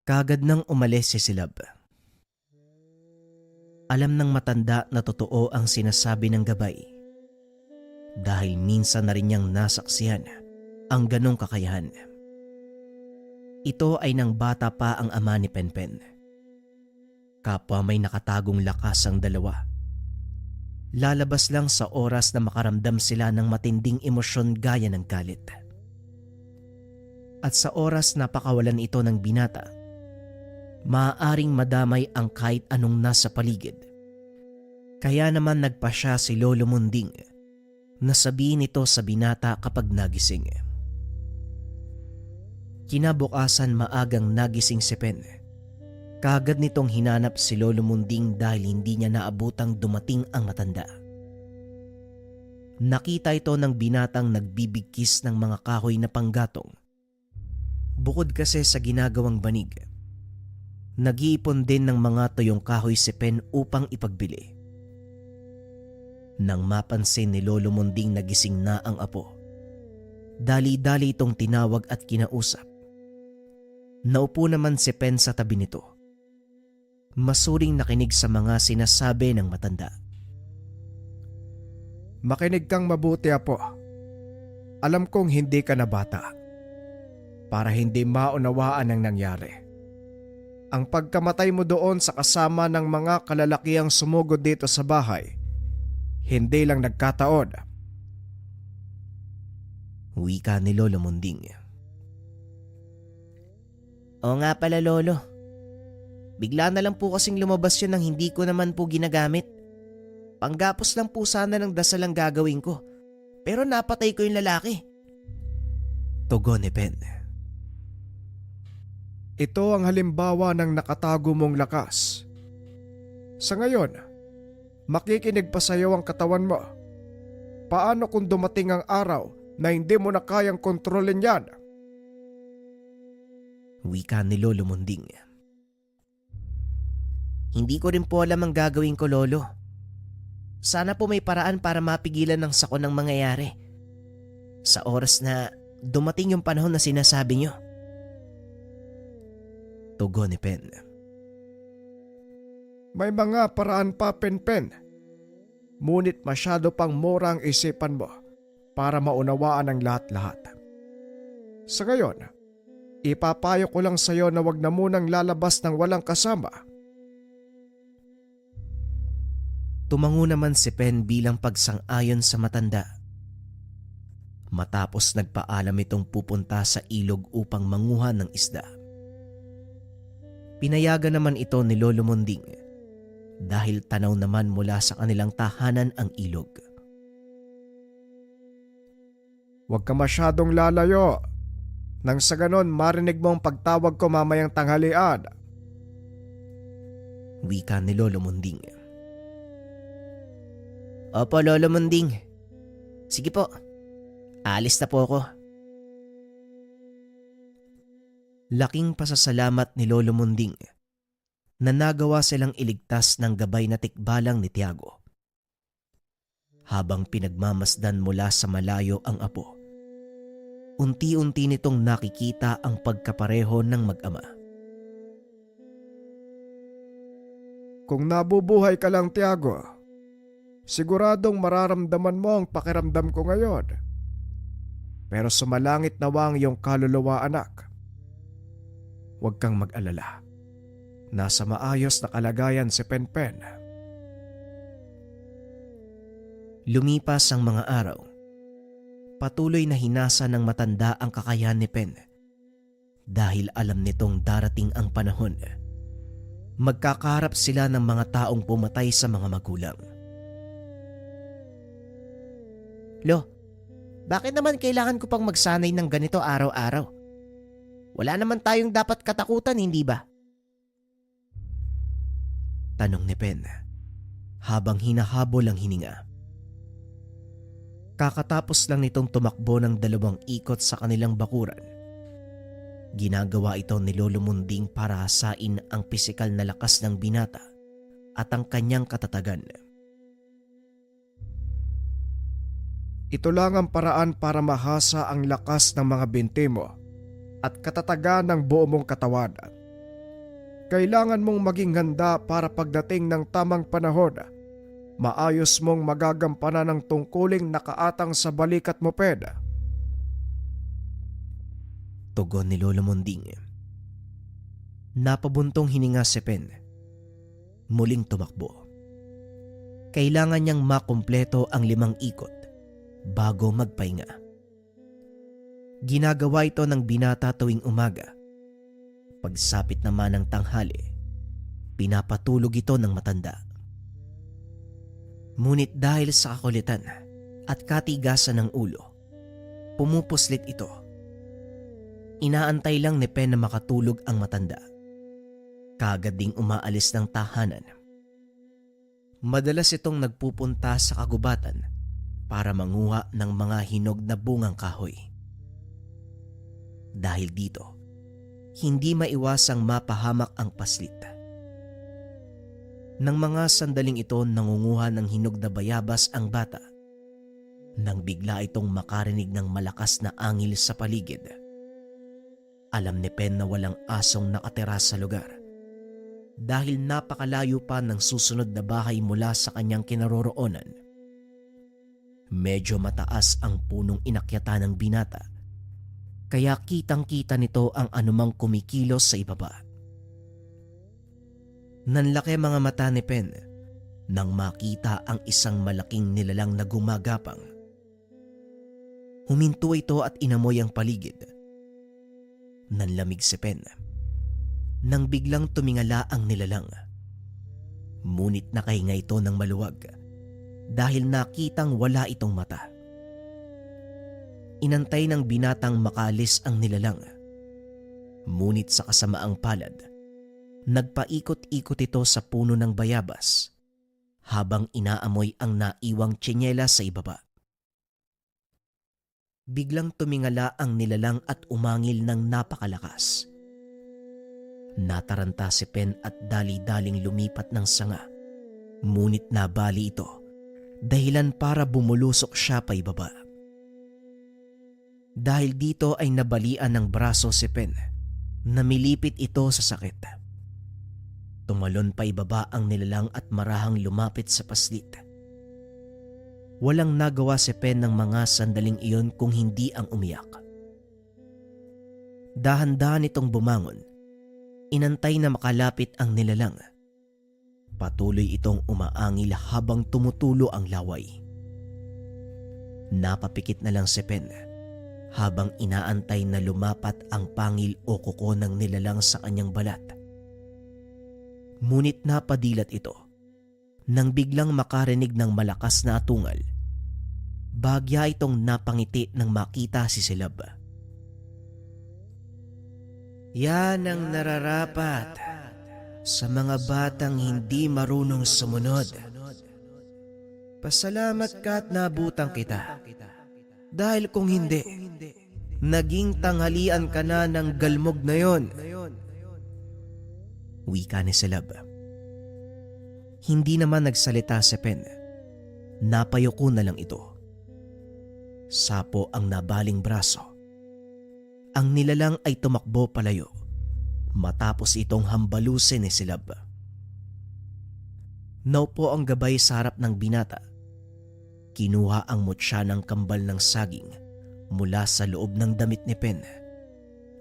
Kaagad nang umalis si Silab. Alam ng matanda na totoo ang sinasabi ng gabay dahil minsan na rin niyang nasaksihan ang ganong kakayahan. Ito ay nang bata pa ang ama ni Penpen. Kapwa may nakatagong lakas ang dalawa. Lalabas lang sa oras na makaramdam sila ng matinding emosyon gaya ng galit. At sa oras na pakawalan ito ng binata, maaaring madamay ang kahit anong nasa paligid. Kaya naman nagpasya si Lolo Munding na sabihin ito sa binata kapag nagising. Kinabukasan maagang nagising si Pen. Kaagad nitong hinanap si Lolo Munding dahil hindi niya naabutang dumating ang matanda. Nakita ito ng binatang nagbibigkis ng mga kahoy na panggatong. Bukod kasi sa ginagawang banig, nag-iipon din ng mga tuyong kahoy si Pen upang ipagbili. Nang mapansin ni Lolo Munding na gising na ang apo, dali-dali itong tinawag at kinausap. Naupo naman si Pen sa tabi nito. Masuring nakinig sa mga sinasabi ng matanda. Makinig kang mabuti, apo. Alam kong hindi ka na bata. Para hindi maunawaan ang nangyari. Ang pagkamatay mo doon sa kasama ng mga kalalakiang sumugod dito sa bahay, hindi lang nagkataon. Wika ni Lolo Munding. O nga pala, Lolo. Bigla na lang po kasing lumabas yun nang hindi ko naman po ginagamit. Panggapos lang po sana ng dasal ang gagawin ko. Pero napatay ko yung lalaki. Tugon ni Pen. Ito ang halimbawa ng nakatago mong lakas. Sa ngayon, makikinig pa sa'yo ang katawan mo. Paano kung dumating ang araw na hindi mo na kayang kontrolin yan? Wika ni Lolo Munding. Hindi ko rin po alam ang gagawin ko, Lolo. Sana po may paraan para mapigilan ng sakon ng mangyayari. Sa oras na dumating yung panahon na sinasabi niyo. Tugon ni Pen. May mga paraan pa, Penpen. Ngunit masyado pang mura ang isipan mo para maunawaan ang lahat-lahat. Sa ngayon, ipapayo ko lang sa'yo na wag na munang lalabas ng walang kasama. Tumango naman si Pen bilang pagsang-ayon sa matanda. Matapos nagpaalam itong pupunta sa ilog upang manguha ng isda. Pinayagan naman ito ni Lolo Munding dahil tanaw naman mula sa kanilang tahanan ang ilog. Huwag ka masyadong lalayo. Nang sa ganon marinig mo ang pagtawag ko mamayang tanghalian. Wika ni Lolo Munding. Opo, Lolo Munding. Sige po, alis na po ako. Laking pasasalamat ni Lolo Munding na nagawa silang iligtas ng gabay na tikbalang ni Tiago. Habang pinagmamasdan mula sa malayo ang apo, unti-unti nitong nakikita ang pagkapareho ng mag-ama. Kung nabubuhay ka lang, Tiago, siguradong mararamdaman mo ang pakiramdam ko ngayon. Pero sumalangit nawa ang iyong kaluluwa, anak. Huwag kang mag-alala. Nasa maayos na kalagayan si Penpen. Lumipas ang mga araw. Patuloy na hinasa ng matanda ang kakayahan ni Pen dahil alam nitong darating ang panahon. Magkakaharap sila ng mga taong pumatay sa mga magulang. Lo, bakit naman kailangan ko pang magsanay ng ganito araw-araw? Wala naman tayong dapat katakutan, hindi ba? Tanong ni Pen habang hinahabol ang hininga. Kakatapos lang nitong tumakbo ng 2 ikot sa kanilang bakuran. Ginagawa ito ni Lolo Munding para hasain ang pisikal na lakas ng binata at ang kanyang katatagan. Ito lang ang paraan para mahasa ang lakas ng mga binti mo at katatagan ng buo mong katawan. Kailangan mong maging handa para pagdating ng tamang panahon, maayos mong magagampanan ng tungkuling nakaatang sa balikat mo, Ped. Tugon ni Lolo Monding. Napabuntong hininga si Pen. Muling tumakbo. Kailangan niyang makumpleto ang 5 ikot bago magpahinga. Ginagawa ito ng binata tuwing umaga. Pagsapit naman ng tanghali, pinapatulog ito ng matanda. Ngunit dahil sa kakulitan at katigasan ng ulo, pumupuslit ito. Inaantay lang ni Pen na makatulog ang matanda. Kaagad ding umaalis ng tahanan. Madalas itong nagpupunta sa kagubatan para manguha ng mga hinog na bungang kahoy. Dahil dito, hindi maiwasang mapahamak ang paslit. Nang mga sandaling ito nangunguha ng hinog na bayabas ang bata, nang bigla itong makarinig ng malakas na angil sa paligid. Alam ni Pen na walang asong nakatira sa lugar dahil napakalayo pa ng susunod na bahay mula sa kanyang kinaroroonan. Medyo mataas ang punong inakyatan ng binata, kaya kitang-kita nito ang anumang kumikilos sa ibaba. Nanlaki mga mata ni Pen nang makita ang isang malaking nilalang na gumagapang. Huminto ito at inamoy ang paligid. Nanlamig si Pen nang biglang tumingala ang nilalang. Ngunit nakahinga ito ng maluwag dahil nakitang wala itong mata. Inantay ng binatang makaalis ang nilalang. Ngunit sa kasamaang palad, nagpaikot-ikot ito sa puno ng bayabas habang inaamoy ang naiwang tsinyela sa ibaba. Biglang tumingala ang nilalang at umangil ng napakalakas. Nataranta si Pen at dali-daling lumipat ng sanga. Ngunit nabali ito, dahilan para bumulusok siya pa ibaba. Dahil dito ay nabalian ng braso si Pen. Namilipit ito sa sakit. Tumalon pa ibaba ang nilalang at marahang lumapit sa paslit. Walang nagawa si Pen ng mga sandaling iyon kung hindi ang umiyak. Dahan-dahan itong bumangon. Inantay na makalapit ang nilalang. Patuloy itong umaangil habang tumutulo ang laway. Napapikit na lang si Pen habang inaantay na lumapat ang pangil o kuko ng nilalang sa kanyang balat. Ngunit napadilat ito nang biglang makarinig ng malakas na atungal. Bahagya itong napangiti nang makita si Silab. Yan ang nararapat sa mga batang hindi marunong sumunod. Pasalamat ka at nabutang kita. Dahil kung hindi, naging tanghalian ka na ng galmog na yon. Wika ni Silab. Hindi naman nagsalita si Pen. Napayuko na lang ito. Sapo ang nabaling braso. Ang nilalang ay tumakbo palayo matapos itong hambalusin ni Silab. Naupo ang gabay sa harap ng binata. Kinuha ang mutya ng kambal ng saging mula sa loob ng damit ni Pen.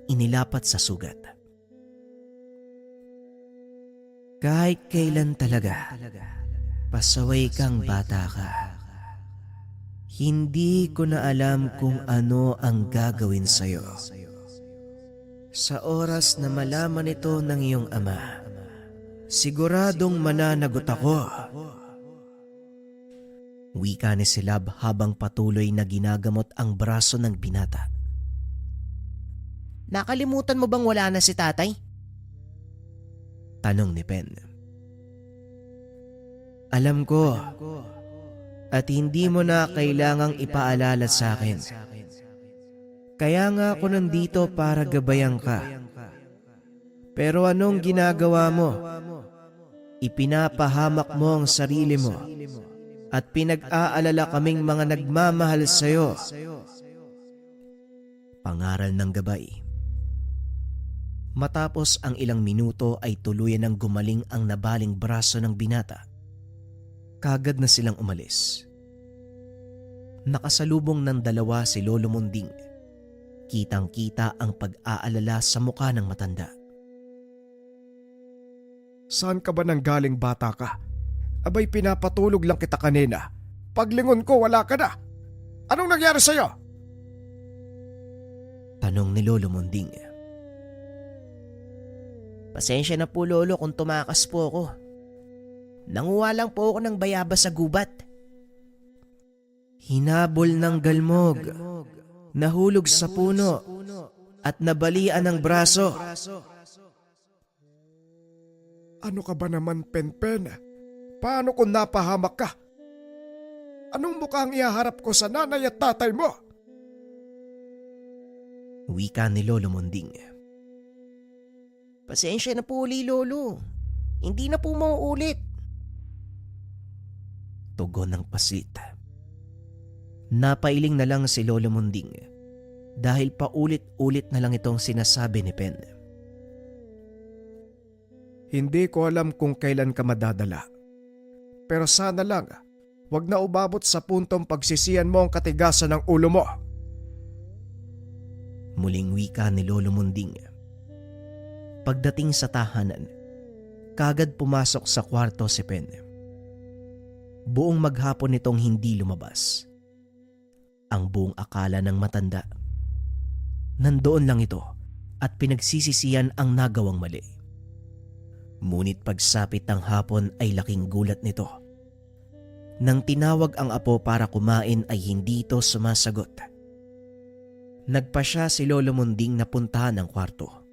Inilapat sa sugat. Kahit kailan talaga, pasaway kang bata ka. Hindi ko na alam kung ano ang gagawin sa'yo. Sa oras na malaman ito ng iyong ama, siguradong mananagot ako. Wika ni Silab habang patuloy na ginagamot ang braso ng binata. Nakalimutan mo bang wala na si tatay? Tanong ni Pen. Alam ko. At hindi mo na kailangang ipaalala sa akin. Kaya nga ako nandito para gabayan ka. Pero anong ginagawa mo? Ipinapahamak mo ang sarili mo at pinag-aalala kaming mga nagmamahal sa'yo. Pangaral ng gabay. Matapos ang ilang minuto ay tuluyan ng gumaling ang nabaling braso ng binata. Kagad na silang umalis. Nakasalubong ng dalawa si Lolo Munding. Kitang-kita ang pag-aalala sa mukha ng matanda. Saan ka ba nanggaling, bata ka? Abay, pinapatulog lang kita kanina. Paglingon ko, wala ka na. Anong nangyari sa'yo? Tanong ni Lolo Munding. Pasensya na po, Lolo, kung tumakas po ako. Nanguha lang po ako ng bayabas sa gubat. Hinabol ng galmog, nahulog sa puno, at nabalian ng braso. Ano ka ba naman, Penpen? Paano kung napahamak ka? Anong mukhang ihaharap ko sa nanay at tatay mo? Wika ni Lolo Munding. Pasensya na po uli, Lolo. Hindi na po mauulit. Tugon ng paslit. Napailing na lang si Lolo Munding dahil paulit-ulit na lang itong sinasabi ni Pen. Hindi ko alam kung kailan ka madadala. Pero sana lang, wag na umabot sa puntong pagsisiyan mo ang katigasan ng ulo mo. Muling wika ni Lolo Munding. Pagdating sa tahanan, kagad pumasok sa kwarto si Pen. Buong maghapon nitong hindi lumabas. Ang buong akala ng matanda. Nandoon lang ito at pinagsisisiyan ang nagawang mali. Ngunit pagsapit ng hapon ay laking gulat nito. Nang tinawag ang apo para kumain ay hindi ito sumasagot. Nagpa siya si Lolo Munding na puntahan ang kwarto.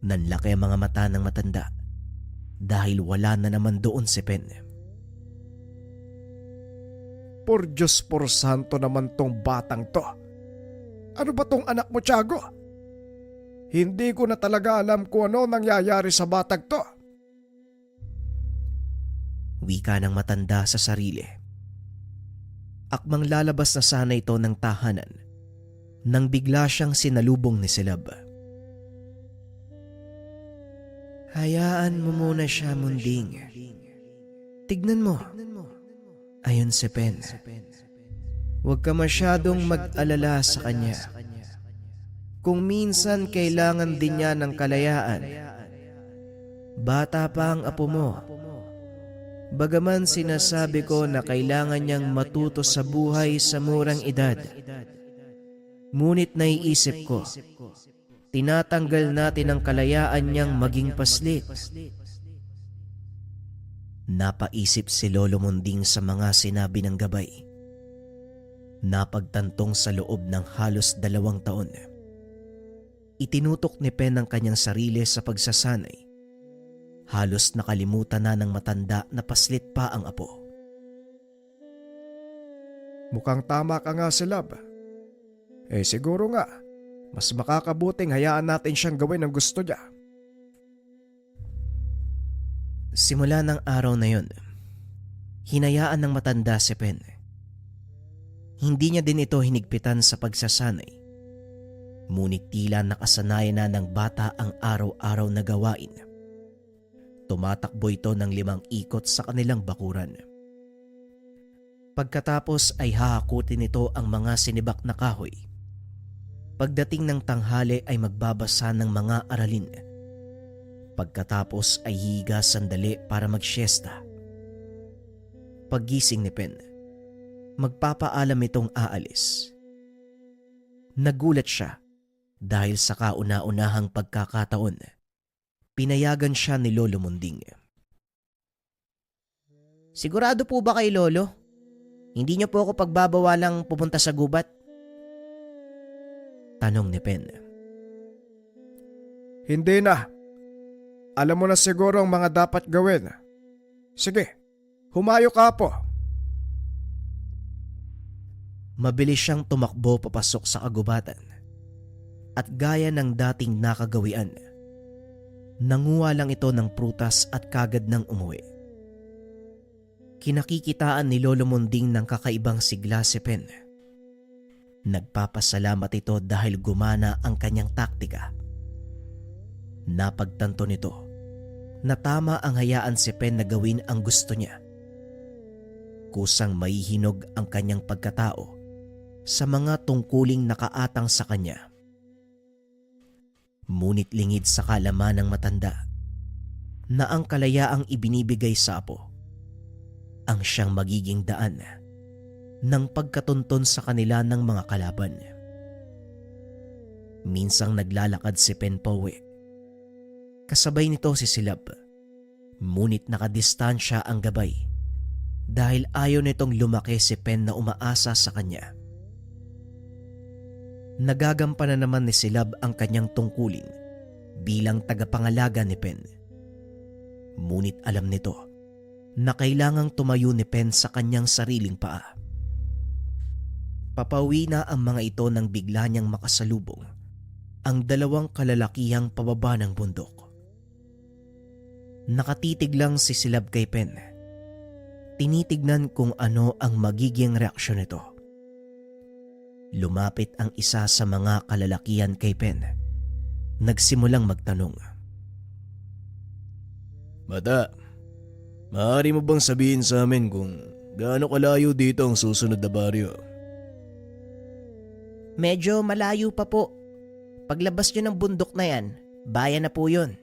Nanlaki ang mga mata ng matanda dahil wala na naman doon si Pen. Por Diyos por santo naman tong batang to. Ano ba tong anak mo, Tiago? Hindi ko na talaga alam kung ano nangyayari sa batang to. Wika ng matanda sa sarili. Akmang lalabas na sana ito ng tahanan nang bigla siyang sinalubong ni Silab. Hayaan mo muna siya, Munding. Tignan mo. Ayon si Pen. Huwag ka masyadong mag-alala sa kanya. Kung minsan kailangan din niya ng kalayaan. Bata pa ang apo mo. Bagaman sinasabi ko na kailangan niyang matuto sa buhay sa murang edad. Ngunit naiisip ko, tinatanggal natin ang kalayaan niyang maging paslit. Napaisip si Lolo Munding sa mga sinabi ng gabay. Napagtantong sa loob ng halos 2 taon. Itinutok ni Pen ang kanyang sarili sa pagsasanay. Halos nakalimutan na ng matanda na paslit pa ang apo. Mukhang tama ka nga, Silab. Siguro nga, mas makakabuting hayaan natin siyang gawin ang gusto niya. Simula ng araw na yon, hinayaan ng matanda si Pen. Hindi niya din ito hinigpitan sa pagsasanay. Ngunit tila nakasanayan na ng bata ang araw-araw na gawain. Tumatakbo ito ng 5 ikot sa kanilang bakuran. Pagkatapos ay hahakutin nito ang mga sinibak na kahoy. Pagdating ng tanghali ay magbabasa ng mga aralin. Pagkatapos ay higa sandali para magsiesta. Paggising ni Pen, magpapaalam itong aalis. Nagulat siya dahil sa kauna-unahang pagkakataon, pinayagan siya ni Lolo Munding. Sigurado po ba kay Lolo? Hindi niyo po ako pagbabawalang pupunta sa gubat? Tanong ni Pen. Hindi na. Alam mo na siguro ang mga dapat gawin. Sige, humayo ka po. Mabilis siyang tumakbo papasok sa kagubatan. At gaya ng dating nakagawian, nanguha lang ito ng prutas at kagad nang umuwi. Kinakikitaan ni Lolo Munding ng kakaibang sigla si Pen. Nagpapasalamat ito dahil gumana ang kanyang taktika. Napagtanto nito na tama ang hayaan si Pen na gawin ang gusto niya. Kusang maihinog ang kanyang pagkatao sa mga tungkuling nakaatang sa kanya. Ngunit lingid sa kalaman ng matanda na ang kalayaang ibinibigay sa apo ang siyang magiging daan ng pagkatunton sa kanila ng mga kalaban. Minsang naglalakad si Pen pauwi. Kasabay nito si Silab, ngunit nakadistansya ang gabay dahil ayaw nitong lumaki si Pen na umaasa sa kanya. Nagagampanan naman ni Silab ang kanyang tungkulin bilang tagapangalaga ni Pen. Ngunit alam nito na kailangang tumayo ni Pen sa kanyang sariling paa. Papauwi na ang mga ito nang bigla niyang makasalubong ang dalawang kalalakihang pababa ng bundok. Nakatitig lang si Silab kay Pen. Tinitignan kung ano ang magiging reaksyon nito. Lumapit ang isa sa mga kalalakihan kay Pen. Nagsimulang magtanong. Bata, maaari mo bang sabihin sa amin kung gaano kalayo dito ang susunod na baryo? Medyo malayo pa po. Paglabas nyo ng bundok na yan, bayan na po yun.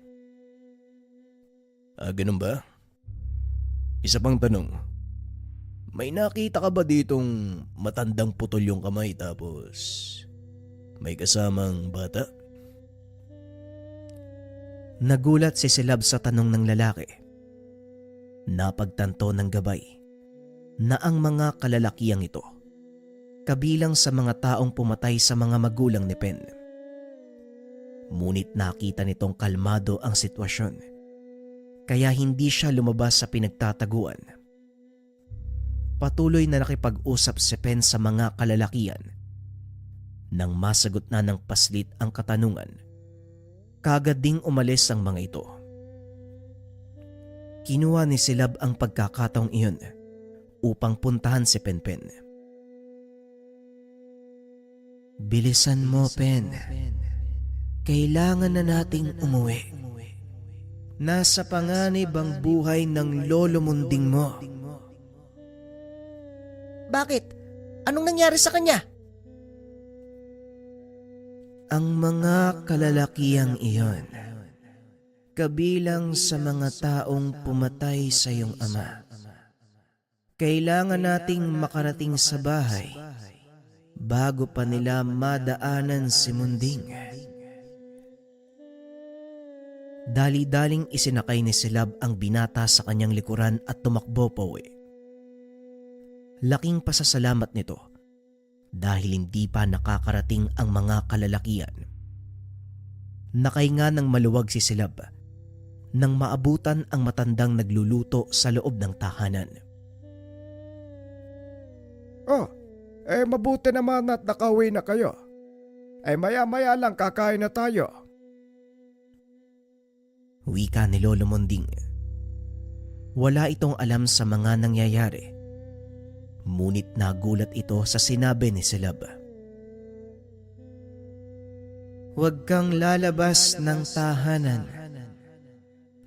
Ganun ba? Isa pang tanong. May nakita ka ba ditong matandang putol yung kamay tapos may kasamang bata? Nagulat si Silab sa tanong ng lalaki. Napagtanto ng gabay na ang mga kalalakihang ito kabilang sa mga taong pumatay sa mga magulang ni Pen. Ngunit nakita nitong kalmado ang sitwasyon kaya hindi siya lumabas sa pinagtataguan. Patuloy na nakipag-usap si Pen sa mga kalalakihan. Nang masagot na ng paslit ang katanungan, kaagad ding umalis ang mga ito. Kinuha ni Silab ang pagkakataong iyon upang puntahan si Penpen. Bilisan mo, Pen. Kailangan na nating umuwi. Nasa panganib ang buhay ng lolo munding mo. Bakit? Anong nangyari sa kanya? Ang mga kalalakihang iyon, kabilang sa mga taong pumatay sa iyong ama. Kailangan nating makarating sa bahay bago pa nila madaanan si Munding. Dali-daling isinakay ni Silab ang binata sa kanyang likuran at tumakbo pauwi. Laking pasasalamat nito dahil hindi pa nakakarating ang mga kalalakihan. Nakahinga ng maluwag si Silab nang maabutan ang matandang nagluluto sa loob ng tahanan. Mabuti naman at nakauwi na kayo. Maya-maya lang kakain na tayo. Wika ni Lolo Monding. Wala itong alam sa mga nangyayari. Ngunit nagulat ito sa sinabi ni Silab. Huwag kang lalabas ng tahanan.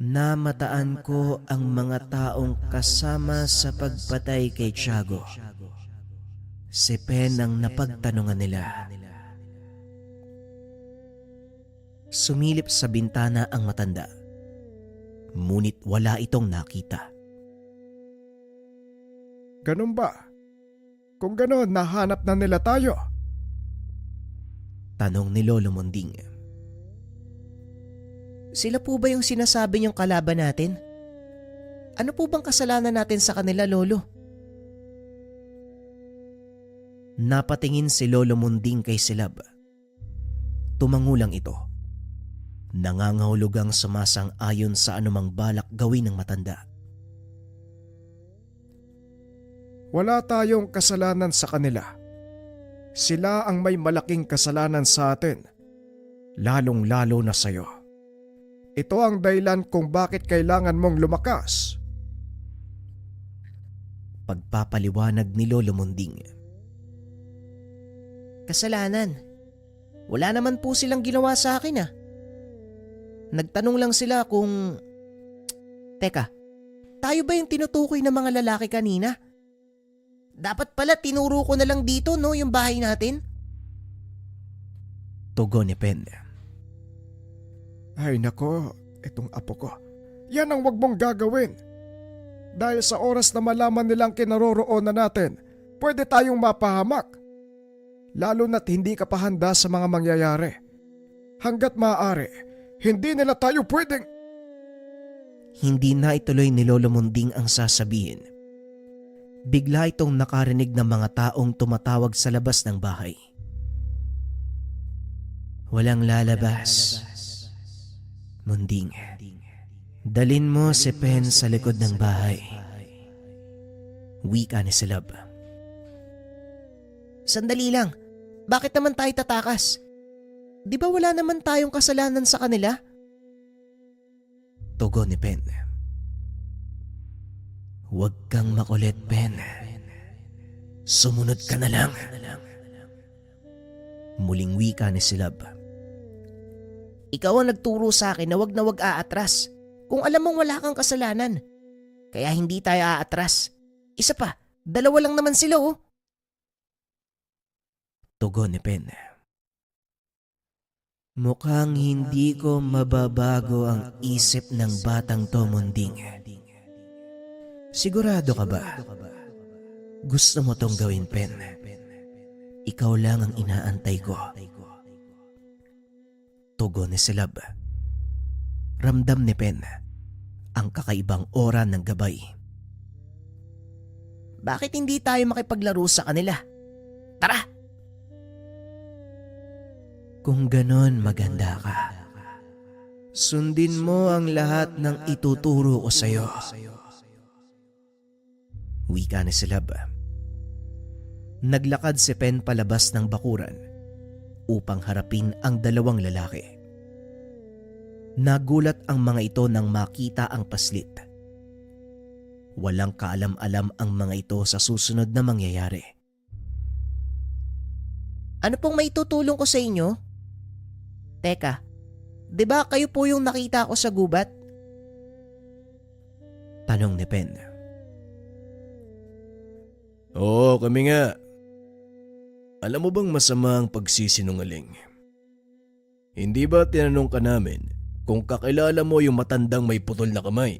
Namataan ko ang mga taong kasama sa pagpatay kay Tiago. Si Pen ang napagtanungan nila. Sumilip sa bintana ang matanda. Ngunit wala itong nakita. Ganun ba? Kung ganun, nahanap na nila tayo. Tanong ni Lolo Monding. Sila po ba yung sinasabi niyong kalaban natin? Ano po bang kasalanan natin sa kanila, Lolo? Napatingin si Lolo Monding kay Silab. Tumangulang ito. Nangangahulugang sumasang-ayon sa anumang balak gawin ng matanda. Wala tayong kasalanan sa kanila. Sila ang may malaking kasalanan sa atin, lalong-lalo na sa'yo. Ito ang dahilan kung bakit kailangan mong lumakas. Pagpapaliwanag ni Lolo Monding. Kasalanan? Wala naman po silang ginawa sa akin . Nagtanong lang sila kung... Teka, tayo ba yung tinutukoy ng mga lalaki kanina? Dapat pala tinuro ko na lang dito, no, yung bahay natin? Tugon ni Pen. Ay nako, itong apo ko. Yan ang wag mong gagawin. Dahil sa oras na malaman nilang kinaroroonan natin, pwede tayong mapahamak. Lalo na't hindi ka pa handa sa mga mangyayari. Hanggat maaari, hindi nila tayo pwedeng... Hindi na ituloy ni Lolo Munding ang sasabihin. Bigla itong nakarinig ng mga taong tumatawag sa labas ng bahay. Walang lalabas. Munding, dalin mo si Pen sa likod ng bahay. Wika ni Silab. Sandali lang, bakit naman tayo tatakas? Di ba wala naman tayong kasalanan sa kanila? Tugon ni Pen. Huwag kang makulit, Pen. Sumunod ka na lang. Muling wika ni Silab. Ikaw ang nagturo sa akin na wag aatras kung alam mong wala kang kasalanan. Kaya hindi tayo aatras. Isa pa, dalawa lang naman sila oh. Tugon ni Pen. Mukhang hindi ko mababago ang isip ng batang to, Munding. Sigurado ka ba? Gusto mo tong gawin, Pen? Ikaw lang ang inaantay ko. Tugon ni Silab. Ramdam ni Pen ang kakaibang aura ng gabay. Bakit hindi tayo makipaglaro sa kanila? Tara! Kung ganon, maganda ka. Sundin mo ang lahat ng ituturo ko sa'yo. Wika ni Silab. Naglakad si Pen palabas ng bakuran upang harapin ang dalawang lalaki. Nagulat ang mga ito nang makita ang paslit. Walang kaalam-alam ang mga ito sa susunod na mangyayari. Ano pong maitutulong ko sa inyo? Teka, di ba kayo po yung nakita ko sa gubat? Tanong ni Pen. Oo, kami nga. Alam mo bang masama ang pagsisinungaling? Hindi ba tinanong ka namin kung kakilala mo yung matandang may putol na kamay?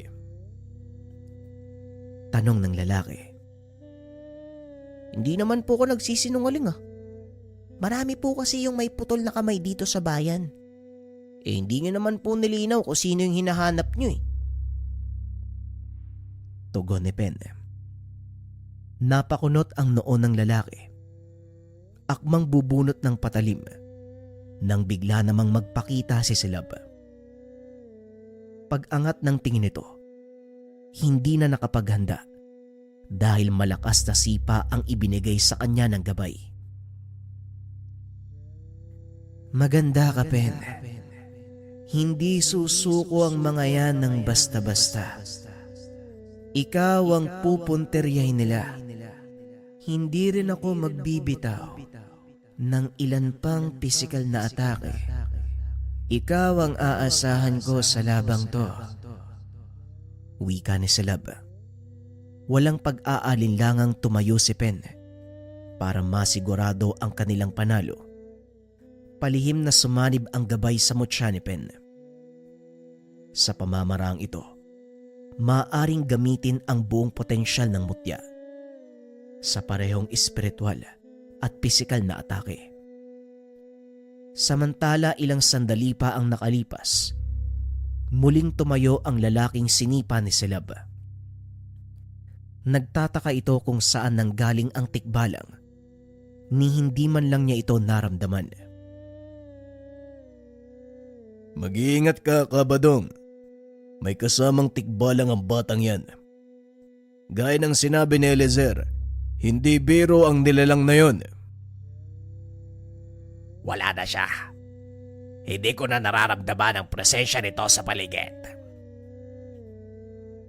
Tanong ng lalaki. Hindi naman po ako nagsisinungaling ah. Marami po kasi yung may putol na kamay dito sa bayan. Hindi nyo naman po nilinaw kung sino yung hinahanap nyo eh. Tugon ni Pen. Napakunot ang noo ng lalaki. Akmang bubunot ng patalim nang bigla namang magpakita si Silab. Pag-angat ng tingin nito, hindi na nakapaghanda dahil malakas na sipa ang ibinigay sa kanya ng gabay. Maganda ka, Pen. Hindi susuko ang mga yan ng basta-basta. Ikaw ang pupunteryay nila. Hindi rin ako magbibitaw ng ilan pang pisikal na atake. Ikaw ang aasahan ko sa labang to. Wika ni Silab. Walang pag-aalinlangang tumayo si Pen para masigurado ang kanilang panalo. Palihim na sumanib ang gabay sa mutya ni Pen. Sa pamamaraang ito, maaaring gamitin ang buong potensyal ng mutya sa parehong espiritual at pisikal na atake. Samantala ilang sandali pa ang nakalipas, muling tumayo ang lalaking sinipa ni Silab. Nagtataka ito kung saan nanggaling ang tikbalang, ni hindi man lang niya ito naramdaman. Mag-iingat ka, Kabadong. May kasamang tikbalang ang batang yan. Gaya ng sinabi ni Eliezer, hindi biro ang nilalang na yon. Wala na siya. Hindi ko na nararamdaman ang presensya nito sa paligid.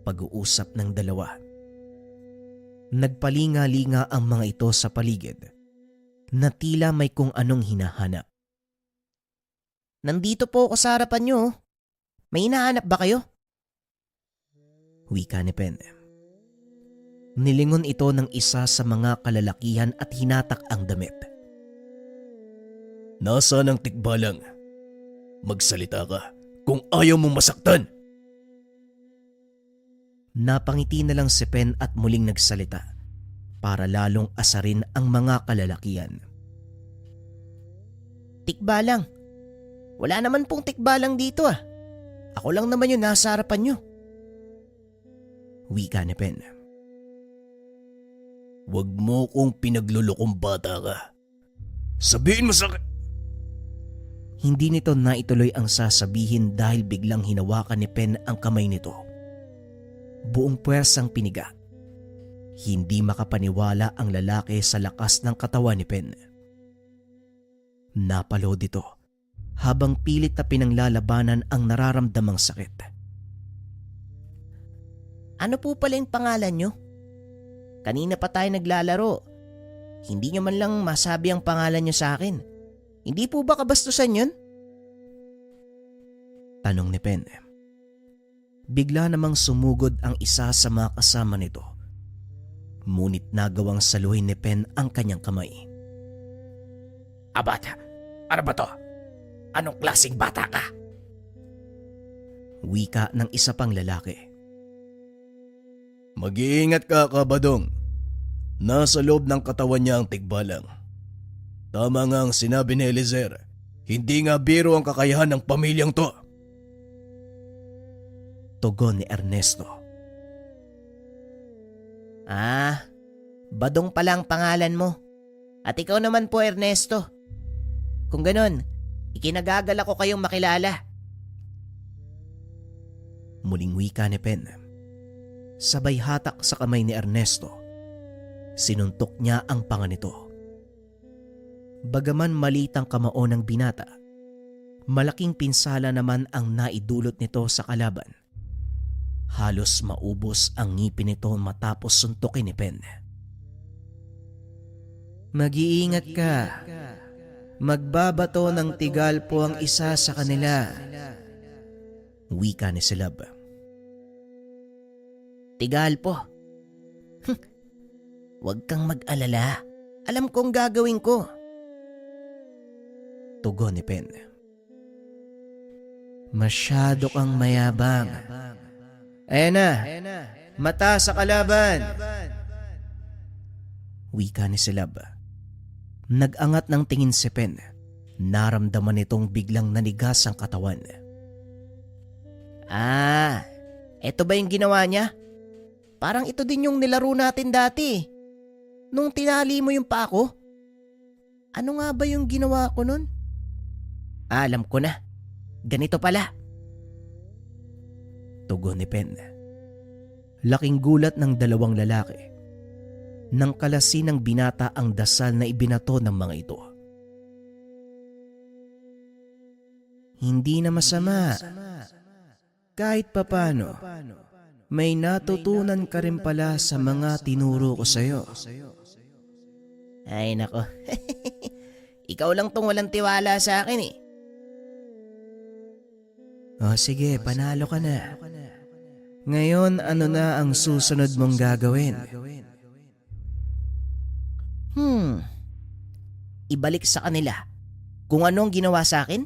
Pag-uusap ng dalawa. Nagpalinga-linga ang mga ito sa paligid na tila may kung anong hinahanap. Nandito po ako sa harapan nyo. May hinahanap ba kayo? Wika ni Pen. Nilingon ito ng isa sa mga kalalakihan at hinatak ang damit. Nasaan ang tikbalang? Magsalita ka kung ayaw mong masaktan. Napangiti na lang si Pen at muling nagsalita para lalong asarin ang mga kalalakihan. Tikbalang? Wala naman pong tikbalang dito ah. Ako lang naman yung nasa harapan nyo. Wika ni Pen. Huwag mo kong pinaglulokong bata ka. Sabihin mo sa akin. Hindi nito naituloy ang sasabihin dahil biglang hinawakan ni Pen ang kamay nito. Buong puwersang piniga. Hindi makapaniwala ang lalaki sa lakas ng katawan ni Pen. Napalo dito habang pilit na pinanglalabanan ang nararamdamang sakit. Ano po pala yung pangalan nyo? Kanina pa tayo naglalaro. Hindi nyo man lang masabi ang pangalan nyo sa akin. Hindi po ba kabastusan yun? Tanong ni Pen. Bigla namang sumugod ang isa sa mga kasama nito. Ngunit nagawang saluhin ni Pen ang kanyang kamay. Abata, ano ba to? Anong klaseng bata ka? Wika ng isa pang lalaki. Mag-iingat ka, Kabadong. Nasa loob ng katawan niya ang tikbalang. Tama nga ang sinabi ni Eliezer. Hindi nga biro ang kakayahan ng pamilyang to. Tugon ni Ernesto. Badong pala ang pangalan mo. At ikaw naman po, Ernesto. Kung ganon, ikinagagala ko kayong makilala. Muling wika ni Pen. Sabay hatak sa kamay ni Ernesto. Sinuntok niya ang panga nito. Bagaman maliit ang kamao ng binata, malaking pinsala naman ang naidulot nito sa kalaban. Halos maubos ang ngipin nito matapos suntukin ni Pen. Mag-iingat ka. Magbabato ng tigal po ang isa sa kanila. Wika ni Silab. Tigal po. Huwag kang mag-alala. Alam kong gagawin ko. Tugon ni Pen. Masyado kang mayabang. Ayan na. Mata sa kalaban. Wika ni Silab. Nag-angat ng tingin si Pen. Naramdaman nitong biglang nanigas ang katawan. Eto ba yung ginawa niya? Parang ito din yung nilaro natin dati. Nung tinali mo yung pa ako. Ano nga ba yung ginawa ko nun? Alam ko na. Ganito pala. Tugon ni Pen. Laking gulat ng dalawang lalaki. Nang kalasin ng binata ang dasal na ibinato ng mga ito. Hindi na masama. Kahit papano, may natutunan ka rin pala sa mga tinuro ko sa'yo. Ay nako, ikaw lang tong walang tiwala sa akin eh. O sige, panalo ka na. Ngayon ano na ang susunod mong gagawin? Ibalik sa kanila kung anong ginawa sa akin?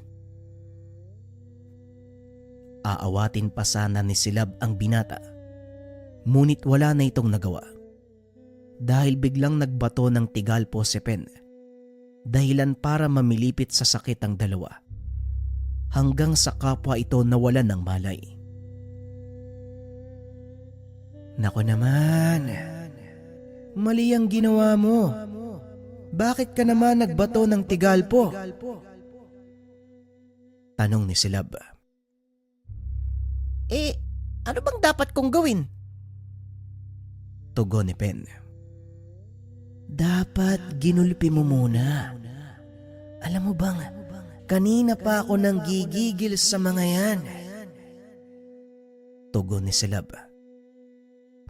Aawatin pa sana ni Silab ang binata. Ngunit wala na itong nagawa. Dahil biglang nagbato ng tigal po si Pen. Dahilan para mamilipit sa sakit ang dalawa. Hanggang sa kapwa ito nawalan ng malay. Nako naman. Mali ang ginawa mo. Bakit ka naman nagbato ng tigal po? Tanong ni Silab. Ano bang dapat kong gawin? Tugon ni Pen. Dapat ginulpi mo muna. Alam mo bang, kanina pa ako nang gigigil sa mga yan. Tugon ni Silab.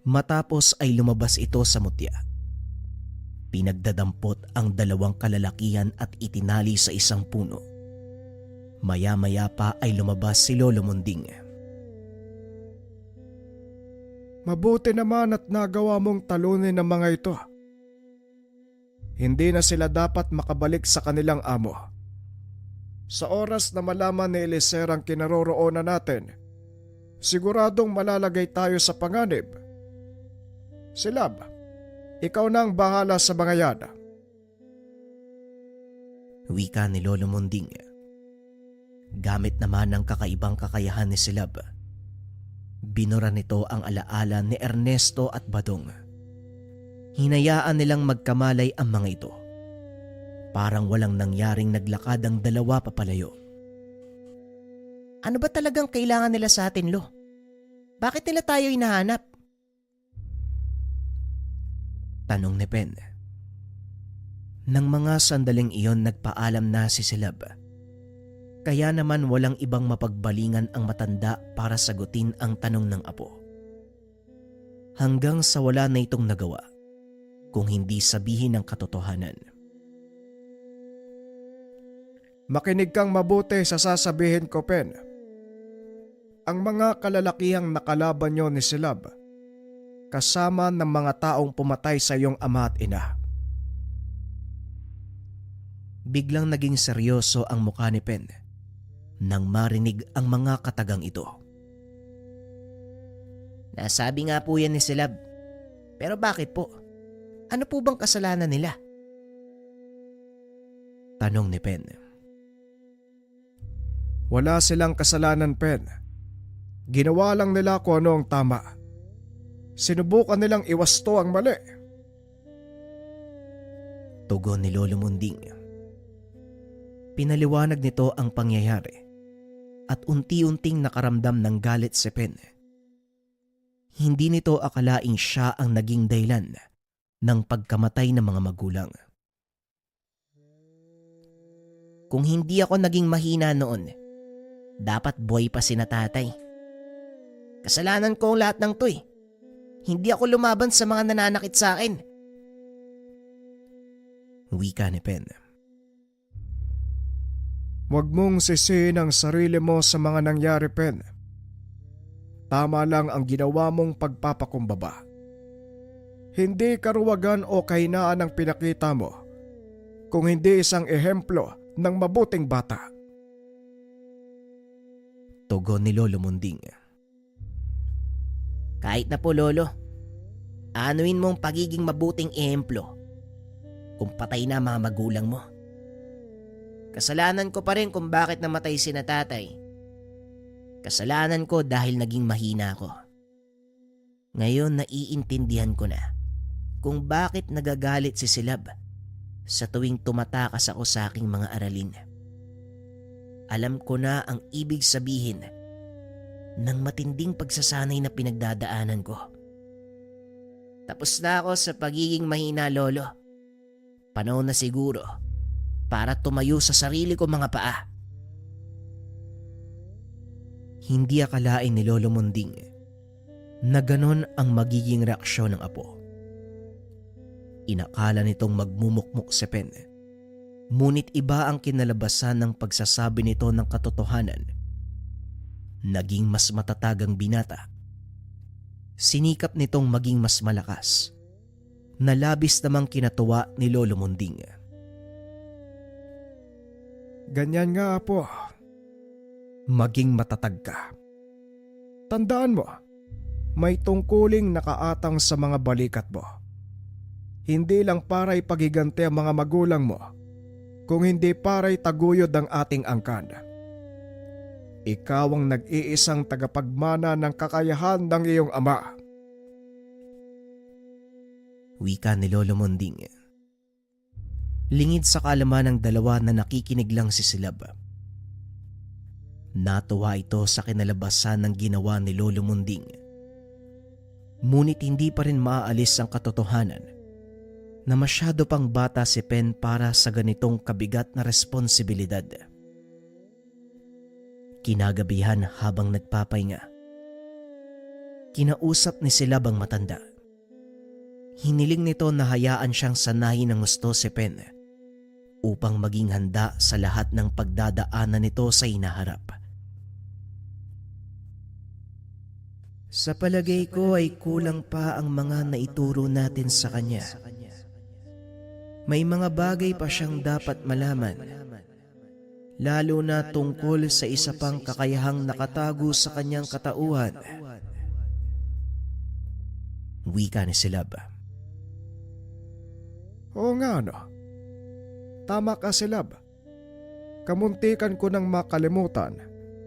Matapos ay lumabas ito sa mutya. Pinagdadampot ang dalawang kalalakihan at itinali sa isang puno. Maya-maya pa ay lumabas si Lolo Munding. Mabuti naman at nagawa mong talunin ng mga ito. Hindi na sila dapat makabalik sa kanilang amo. Sa oras na malaman ni Eliezer ang kinaroroonan natin, siguradong malalagay tayo sa panganib. Silab, ikaw na ang bahala sa mga yan. Wika ni Lolo Munding. Gamit naman ng kakaibang kakayahan ni Silab, binura nito ang alaala ni Ernesto at Badong. Hinayaan nilang magkamalay ang mga ito. Parang walang nangyaring naglakad ang dalawa papalayo. Ano ba talagang kailangan nila sa atin, Lo? Bakit nila tayo hinahanap? Tanong ni Pen. Nang mga sandaling iyon nagpaalam na si Silab. Kaya naman walang ibang mapagbalingan ang matanda para sagutin ang tanong ng apo. Hanggang sa wala na itong nagawa, kung hindi sabihin ang katotohanan. Makinig kang mabuti sa sasabihin ko, Pen. Ang mga kalalakihang nakalaban nyo ni Silab, kasama ng mga taong pumatay sa iyong ama at ina. Biglang naging seryoso ang mukha ni Pen nang marinig ang mga katagang ito. Nasabi nga po yan ni Silab. Pero bakit po? Ano po bang kasalanan nila? Tanong ni Pen. Wala silang kasalanan, Pen. Ginawa lang nila kung ano ang tama. Sinubukan nilang iwasto ang mali. Tugon ni Lolo Munding. Pinaliwanag nito ang pangyayari at unti-unting nakaramdam ng galit si Pen. Hindi nito akalaing siya ang naging dahilan ng pagkamatay ng mga magulang. Kung hindi ako naging mahina noon, dapat boy pa sina tatay. Kasalanan ko ang lahat ng to eh. Hindi ako lumaban sa mga nananakit sa akin. Wika ni Pen. Huwag mong sisihin ang sarili mo sa mga nangyari, Pen. Tama lang ang ginawa mong pagpapakumbaba. Hindi karuwagan o kahinaan ang pinakita mo, kung hindi isang ehemplo ng mabuting bata. Tugon ni Lolo Munding. Kahit na po, Lolo, anuin mong pagiging mabuting ehemplo kung patay na mga magulang mo. Kasalanan ko pa rin kung bakit namatay sina tatay. Kasalanan ko dahil naging mahina ako. Ngayon naiintindihan ko na kung bakit nagagalit si Silab sa tuwing tumatakas ako sa aking mga aralin. Alam ko na ang ibig sabihin ng matinding pagsasanay na pinagdadaanan ko. Tapos na ako sa pagiging mahina, Lolo. Panahon na siguro para tumayo sa sarili ko mga paa. Hindi akalain ni Lolo Munding na ganon ang magiging reaksyon ng apo. Inakala nitong magmumukmuk si Pen. Ngunit iba ang kinalabasan ng pagsasabi nito ng katotohanan. Naging mas matatag ang binata. Sinikap nitong maging mas malakas. Nalabis namang kinatuwa ni Lolo Munding. Ganyan nga, Apo. Maging matatag ka. Tandaan mo, may tungkuling nakaatang sa mga balikat mo. Hindi lang para ipagiganti ang mga magulang mo, kung hindi para itaguyod ang ating angkan. Ikaw ang nag-iisang tagapagmana ng kakayahan ng iyong ama. Wika ni Lolo Munding. Lingid sa kaalaman ng dalawa na nakikinig lang si Silab. Natuwa ito sa kinalabasan ng ginawa ni Lolo Munding. Ngunit hindi pa rin maaalis ang katotohanan na masyado pang bata si Pen para sa ganitong kabigat na responsibilidad. Kinagabihan habang nagpapahinga, kinausap ni Silab ang matanda. Hiniling nito na hayaan siyang sanayin ng gusto si Pen upang maging handa sa lahat ng pagdadaanan nito sa hinaharap. Sa palagay ko ay kulang pa ang mga naituro natin sa kanya. May mga bagay pa siyang dapat malaman, lalo na tungkol sa isa pang kakayahang nakatago sa kanyang katauhan. Wika ni Silab. Oo nga no. Tama ka Silab. Kamuntikan ko nang makalimutan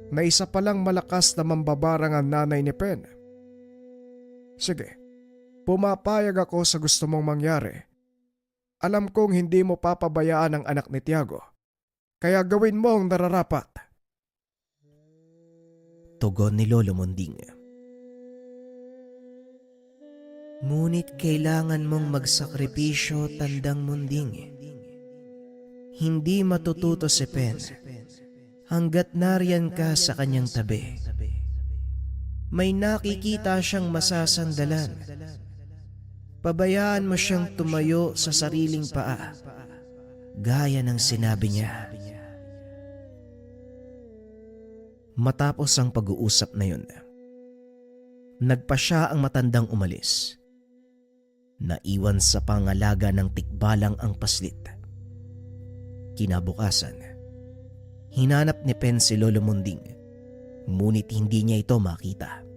na isa palang malakas na mambabarang ang nanay ni Pen. Sige, pumapayag ako sa gusto mong mangyari. Alam kong hindi mo papabayaan ang anak ni Tiago, kaya gawin mo ang nararapat. Tugon ni Lolo Monding. Ngunit kailangan mong magsakripisyo, Tandang Munding. Hindi matututo si Pen hanggat nariyan ka sa kanyang tabi. May nakikita siyang masasandalan. Pabayaan mo siyang tumayo sa sariling paa, gaya ng sinabi niya. Matapos ang pag-uusap na yun, nagpa siya ang matandang umalis. Naiwan sa pangalaga ng tikbalang ang paslit. Kinabukasan, hinanap ni Pen si Lolo Munding, ngunit hindi niya ito makita.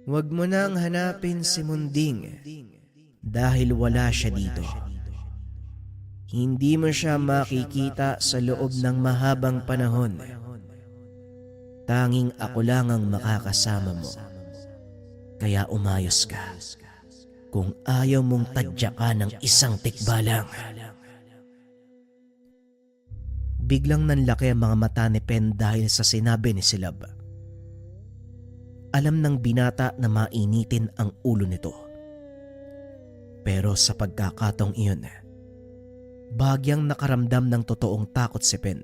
Huwag mo nang hanapin si Munding dahil wala siya dito. Hindi mo siya makikita sa loob ng mahabang panahon. Tanging ako lang ang makakasama mo. Kaya umayos ka kung ayaw mong tadyakan ng isang tikbalang. Biglang nanlaki ang mga mata ni Pen dahil sa sinabi ni Silab. Alam ng binata na mainitin ang ulo nito. Pero sa pagkakataong iyon, bagyang nakaramdam ng totoong takot si Pen.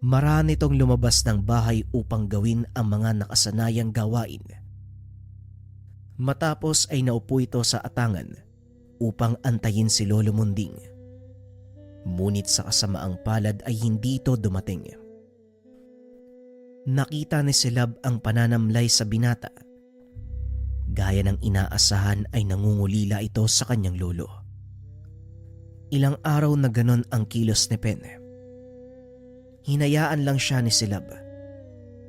Marami itong lumabas ng bahay upang gawin ang mga nakasanayang gawain. Matapos ay naupo ito sa atangan upang antayin si Lolo Munding. Ngunit sa kasamaang palad ay hindi ito dumating. Nakita ni Silab ang pananamlay sa binata. Gaya ng inaasahan ay nangungulila ito sa kanyang lolo. Ilang araw na ganon ang kilos ni Pen. Hinayaan lang siya ni Silab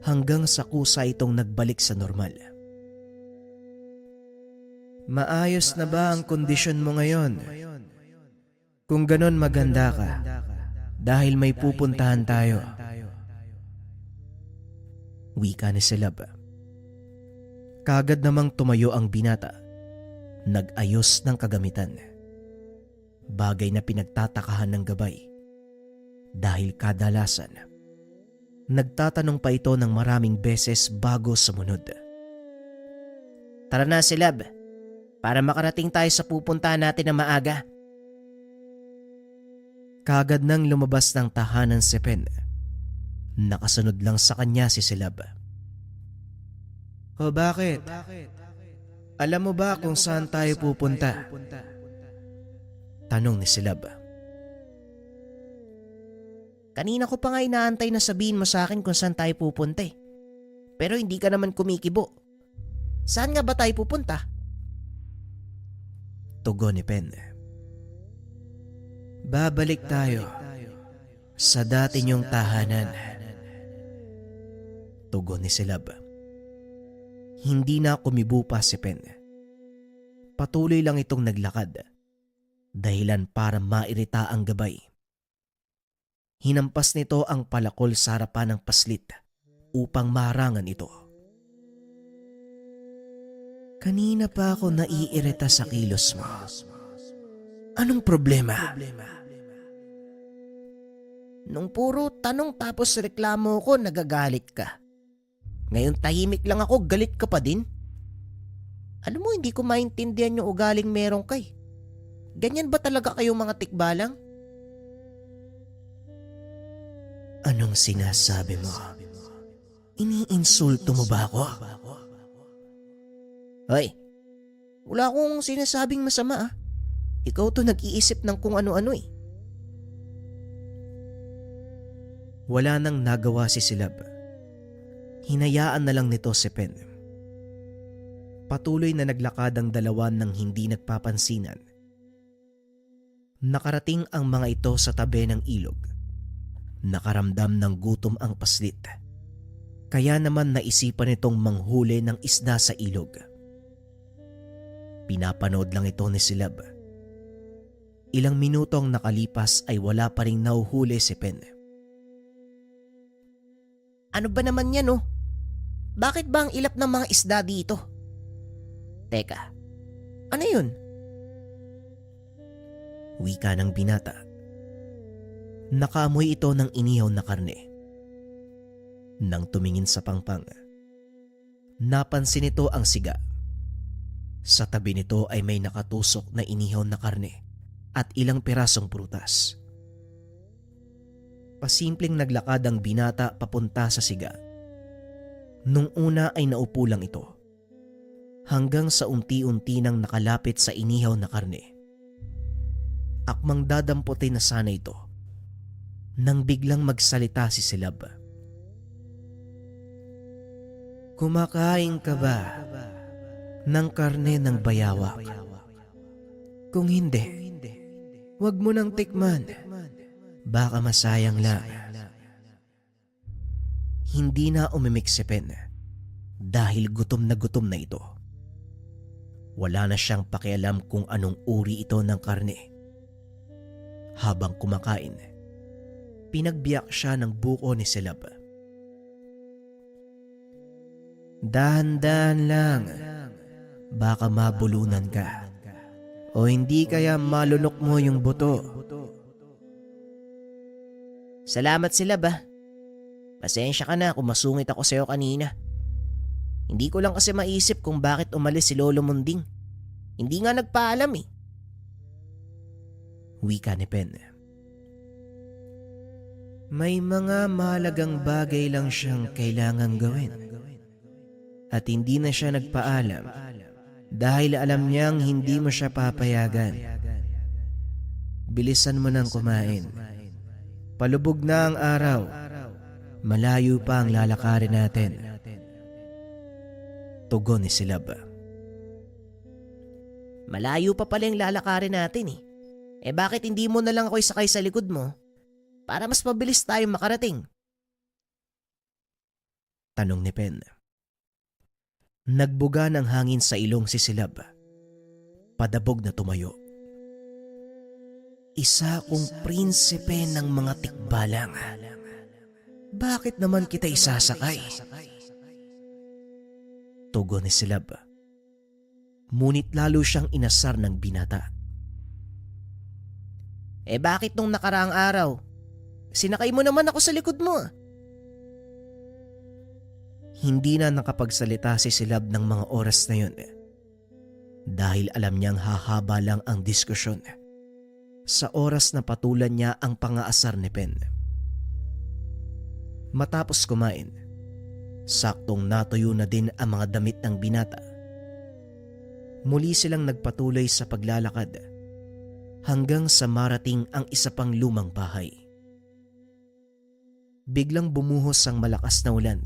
hanggang sa kusa itong nagbalik sa normal. Maayos na ba ang kondisyon mo ngayon? Kung ganon maganda ka dahil may pupuntahan tayo. Wika ni Silab. Kagad namang tumayo ang binata. Nag-ayos ng kagamitan. Bagay na pinagtatakahan ng gabay. Dahil kadalasan, nagtatanong pa ito ng maraming beses bago sumunod. Tara na Silab, para makarating tayo sa pupuntahan natin na maaga. Kagad nang lumabas ng tahanan si Pen. Nakasunod lang sa kanya si Silab. O bakit? Alam mo ba kung saan tayo pupunta? Tanong ni Silab. Kanina ko pa nga inaantay na sabihin mo sa akin kung saan tayo pupunta eh. Pero hindi ka naman kumikibo. Saan nga ba tayo pupunta? Tugon ni Pen. Babalik tayo sa dati niyong tahanan. Tugon ni Silab. Hindi na kumibo pa si Pen. Patuloy lang itong naglakad. Dahilan para mairita ang gabay. Hinampas nito ang palakol sa harapan ng paslit upang maharangan ito. Kanina pa ako naiirita sa kilos mo. Anong problema? Nung puro tanong tapos reklamo ko, nagagalit ka. Ngayon tahimik lang ako, galit ka pa din. Alam mo, hindi ko maintindihan yung ugaling meron kay. Ganyan ba talaga kayong mga tikbalang? Anong sinasabi mo? Iniinsulto mo ba ako? Hoy, wala akong sinasabing masama ah. Ikaw to nag-iisip ng kung ano-ano eh. Wala nang nagawa si Silab. Hinayaan na lang nito si Pen. Patuloy na naglakad ang dalawa ng hindi nagpapansinan. Nakarating ang mga ito sa tabi ng ilog. Nakaramdam ng gutom ang paslit. Kaya naman naisipan nitong manghuli ng isda sa ilog. Pinapanood lang ito ni Silab. Ilang minutong nakalipas ay wala pa ring nahuhuli si Pen. Ano ba naman yan oh? Bakit ba ang ilap ng mga isda dito? Teka, ano yun? Wika ng binata. Nakaamoy ito ng inihaw na karne. Nang tumingin sa pangpang, napansin nito ang siga. Sa tabi nito ay may nakatusok na inihaw na karne at ilang pirasong prutas. Pasimpleng naglakad ang binata papunta sa siga. Nung una ay naupo lang ito, hanggang sa unti-unti nang nakalapit sa inihaw na karne. Akmang dadamputin na sana ito, nang biglang magsalita si Silab. Kumakain ka ba ng karne ng bayawak? Kung hindi, wag mo nang tikman. Baka masayang lang. Hindi na umimik si Pen dahil gutom na ito. Wala na siyang pakialam kung anong uri ito ng karne. Habang kumakain, pinagbiyak siya ng buko ni Silab. Dahan-dahan lang. Baka mabulunan ka. O hindi kaya malunok mo yung buto. Salamat Silab ah. Pasensya ka na kung masungit ako sa'yo kanina. Hindi ko lang kasi maisip kung bakit umalis si Lolo Munding. Hindi nga nagpaalam eh. Wika ni Pen. May mga mahalagang bagay lang siyang kailangang gawin. At hindi na siya nagpaalam dahil alam niyang hindi mo siya papayagan. Bilisan mo nang kumain. Palubog na ang araw. Malayo pa ang lalakarin natin. Tugon ni Silab. Malayo pa pala yung lalakarin natin eh. Eh bakit hindi mo na lang ako isakay sa likod mo para mas mabilis tayong makarating? Tanong ni Pen. Nagbuga ng hangin sa ilong si Silab. Padabog na tumayo. Isa kong prinsipe ng mga tikbalang. Bakit naman kita isasakay? Tugon ni Silab. Ngunit lalo siyang inasar ng binata. Eh bakit nung nakaraang araw, sinakay mo naman ako sa likod mo? Hindi na nakapagsalita si Silab ng mga oras na yun dahil alam niyang hahaba lang ang diskusyon sa oras na patulan niya ang pangaasar ni Pen. Matapos kumain, saktong natuyo na din ang mga damit ng binata. Muli silang nagpatuloy sa paglalakad hanggang sa marating ang isa pang lumang bahay. Biglang bumuhos ang malakas na ulan,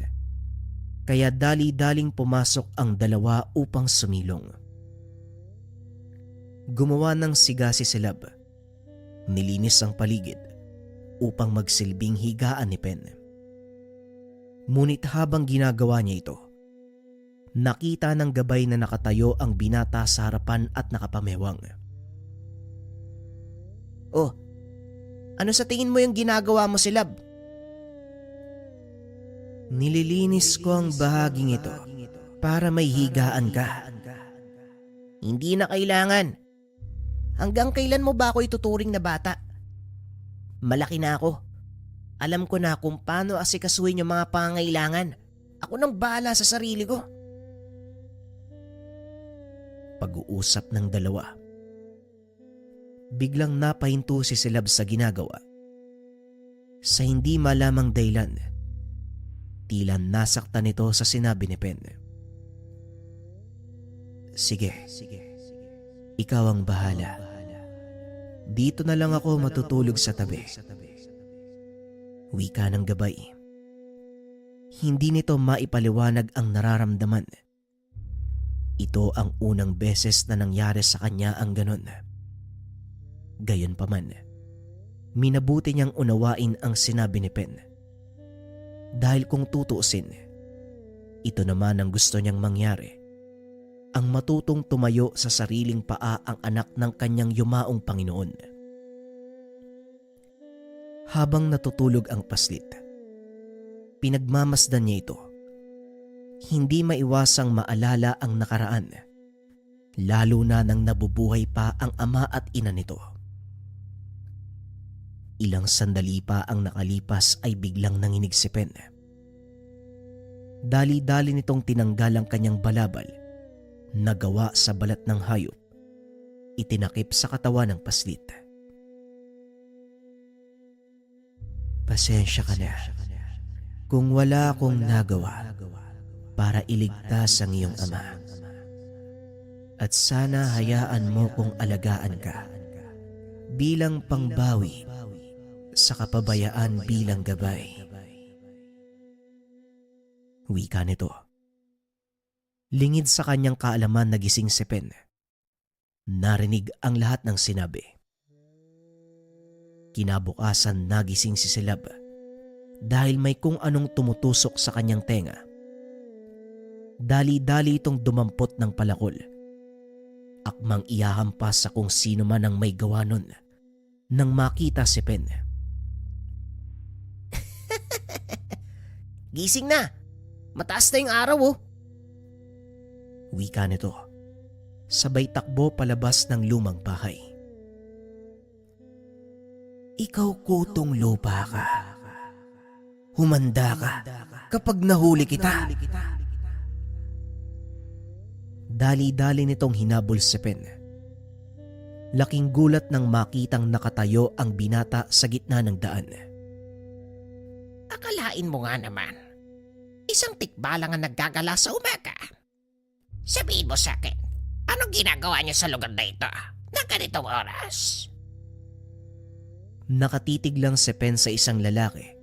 kaya dali-daling pumasok ang dalawa upang sumilong. Gumawa ng siga si Silab. Nilinis ang paligid upang magsilbing higaan ni Pen. Ngunit habang ginagawa niya ito, nakita ng gabay na nakatayo ang binata sa harapan at nakapamewang. Oh, ano sa tingin mo yung ginagawa mo Silab? Nililinis ko ang bahaging ito para may higaan ka. Hindi na kailangan. Hanggang kailan mo ba ako ituturing na bata? Malaki na ako. Alam ko na kung paano asikasuhin yung mga pangangailangan. Ako nang bahala sa sarili ko. Pag-uusap ng dalawa. Biglang napahinto si Silab sa ginagawa. Sa hindi malamang dahilan, tila nasaktan ito sa sinabi ni Pen. Sige, ikaw ang bahala. Dito na lang ako matutulog sa tabi. Wika ng gabay. Hindi nito maipaliwanag ang nararamdaman. Ito ang unang beses na nangyari sa kanya ang ganon. Gayunpaman, minabuti niyang unawain ang sinabi ni Pen. Dahil kung tutuusin, ito naman ang gusto niyang mangyari. Ang matutong tumayo sa sariling paa ang anak ng kanyang yumaong Panginoon. Habang natutulog ang paslit, pinagmamasdan niya ito. Hindi maiwasang maalala ang nakaraan, lalo na nang nabubuhay pa ang ama at ina nito. Ilang sandali pa ang nakalipas ay biglang nanginig si Pen. Dali-dali nitong tinanggal ang kanyang balabal na gawa sa balat ng hayop. Itinakip sa katawan ng paslit. Pasensya ka na kung wala akong nagawa para iligtas ang iyong ama. At sana hayaan mo kong alagaan ka bilang pangbawi sa kapabayaan bilang gabay. Wika nito. Lingid sa kanyang kaalaman nagising si Pen. Narinig ang lahat ng sinabi. Kinabukasan nagising si Silab dahil may kung anong tumutusok sa kanyang tenga. Dali-dali itong dumampot ng palakol. Akmang iyahampas sa kung sino man ang may gawa nun nang makita si Pen. Gising na! Mataas na yung araw oh! Wika nito. Sabay takbo palabas ng lumang bahay. Ikaw kutong lupa ka. Humanda ka kapag nahuli kita. Dali-dali nitong hinabol si Pen. Laking gulat nang makitang nakatayo ang binata sa gitna ng daan. Akalain mo nga naman, isang tikbalang ang naggagala sa umaga. Sabihin mo sa akin, anong ginagawa niyo sa lugar na ito ng ganitong oras? Nakatitig lang si Pen sa isang lalaki.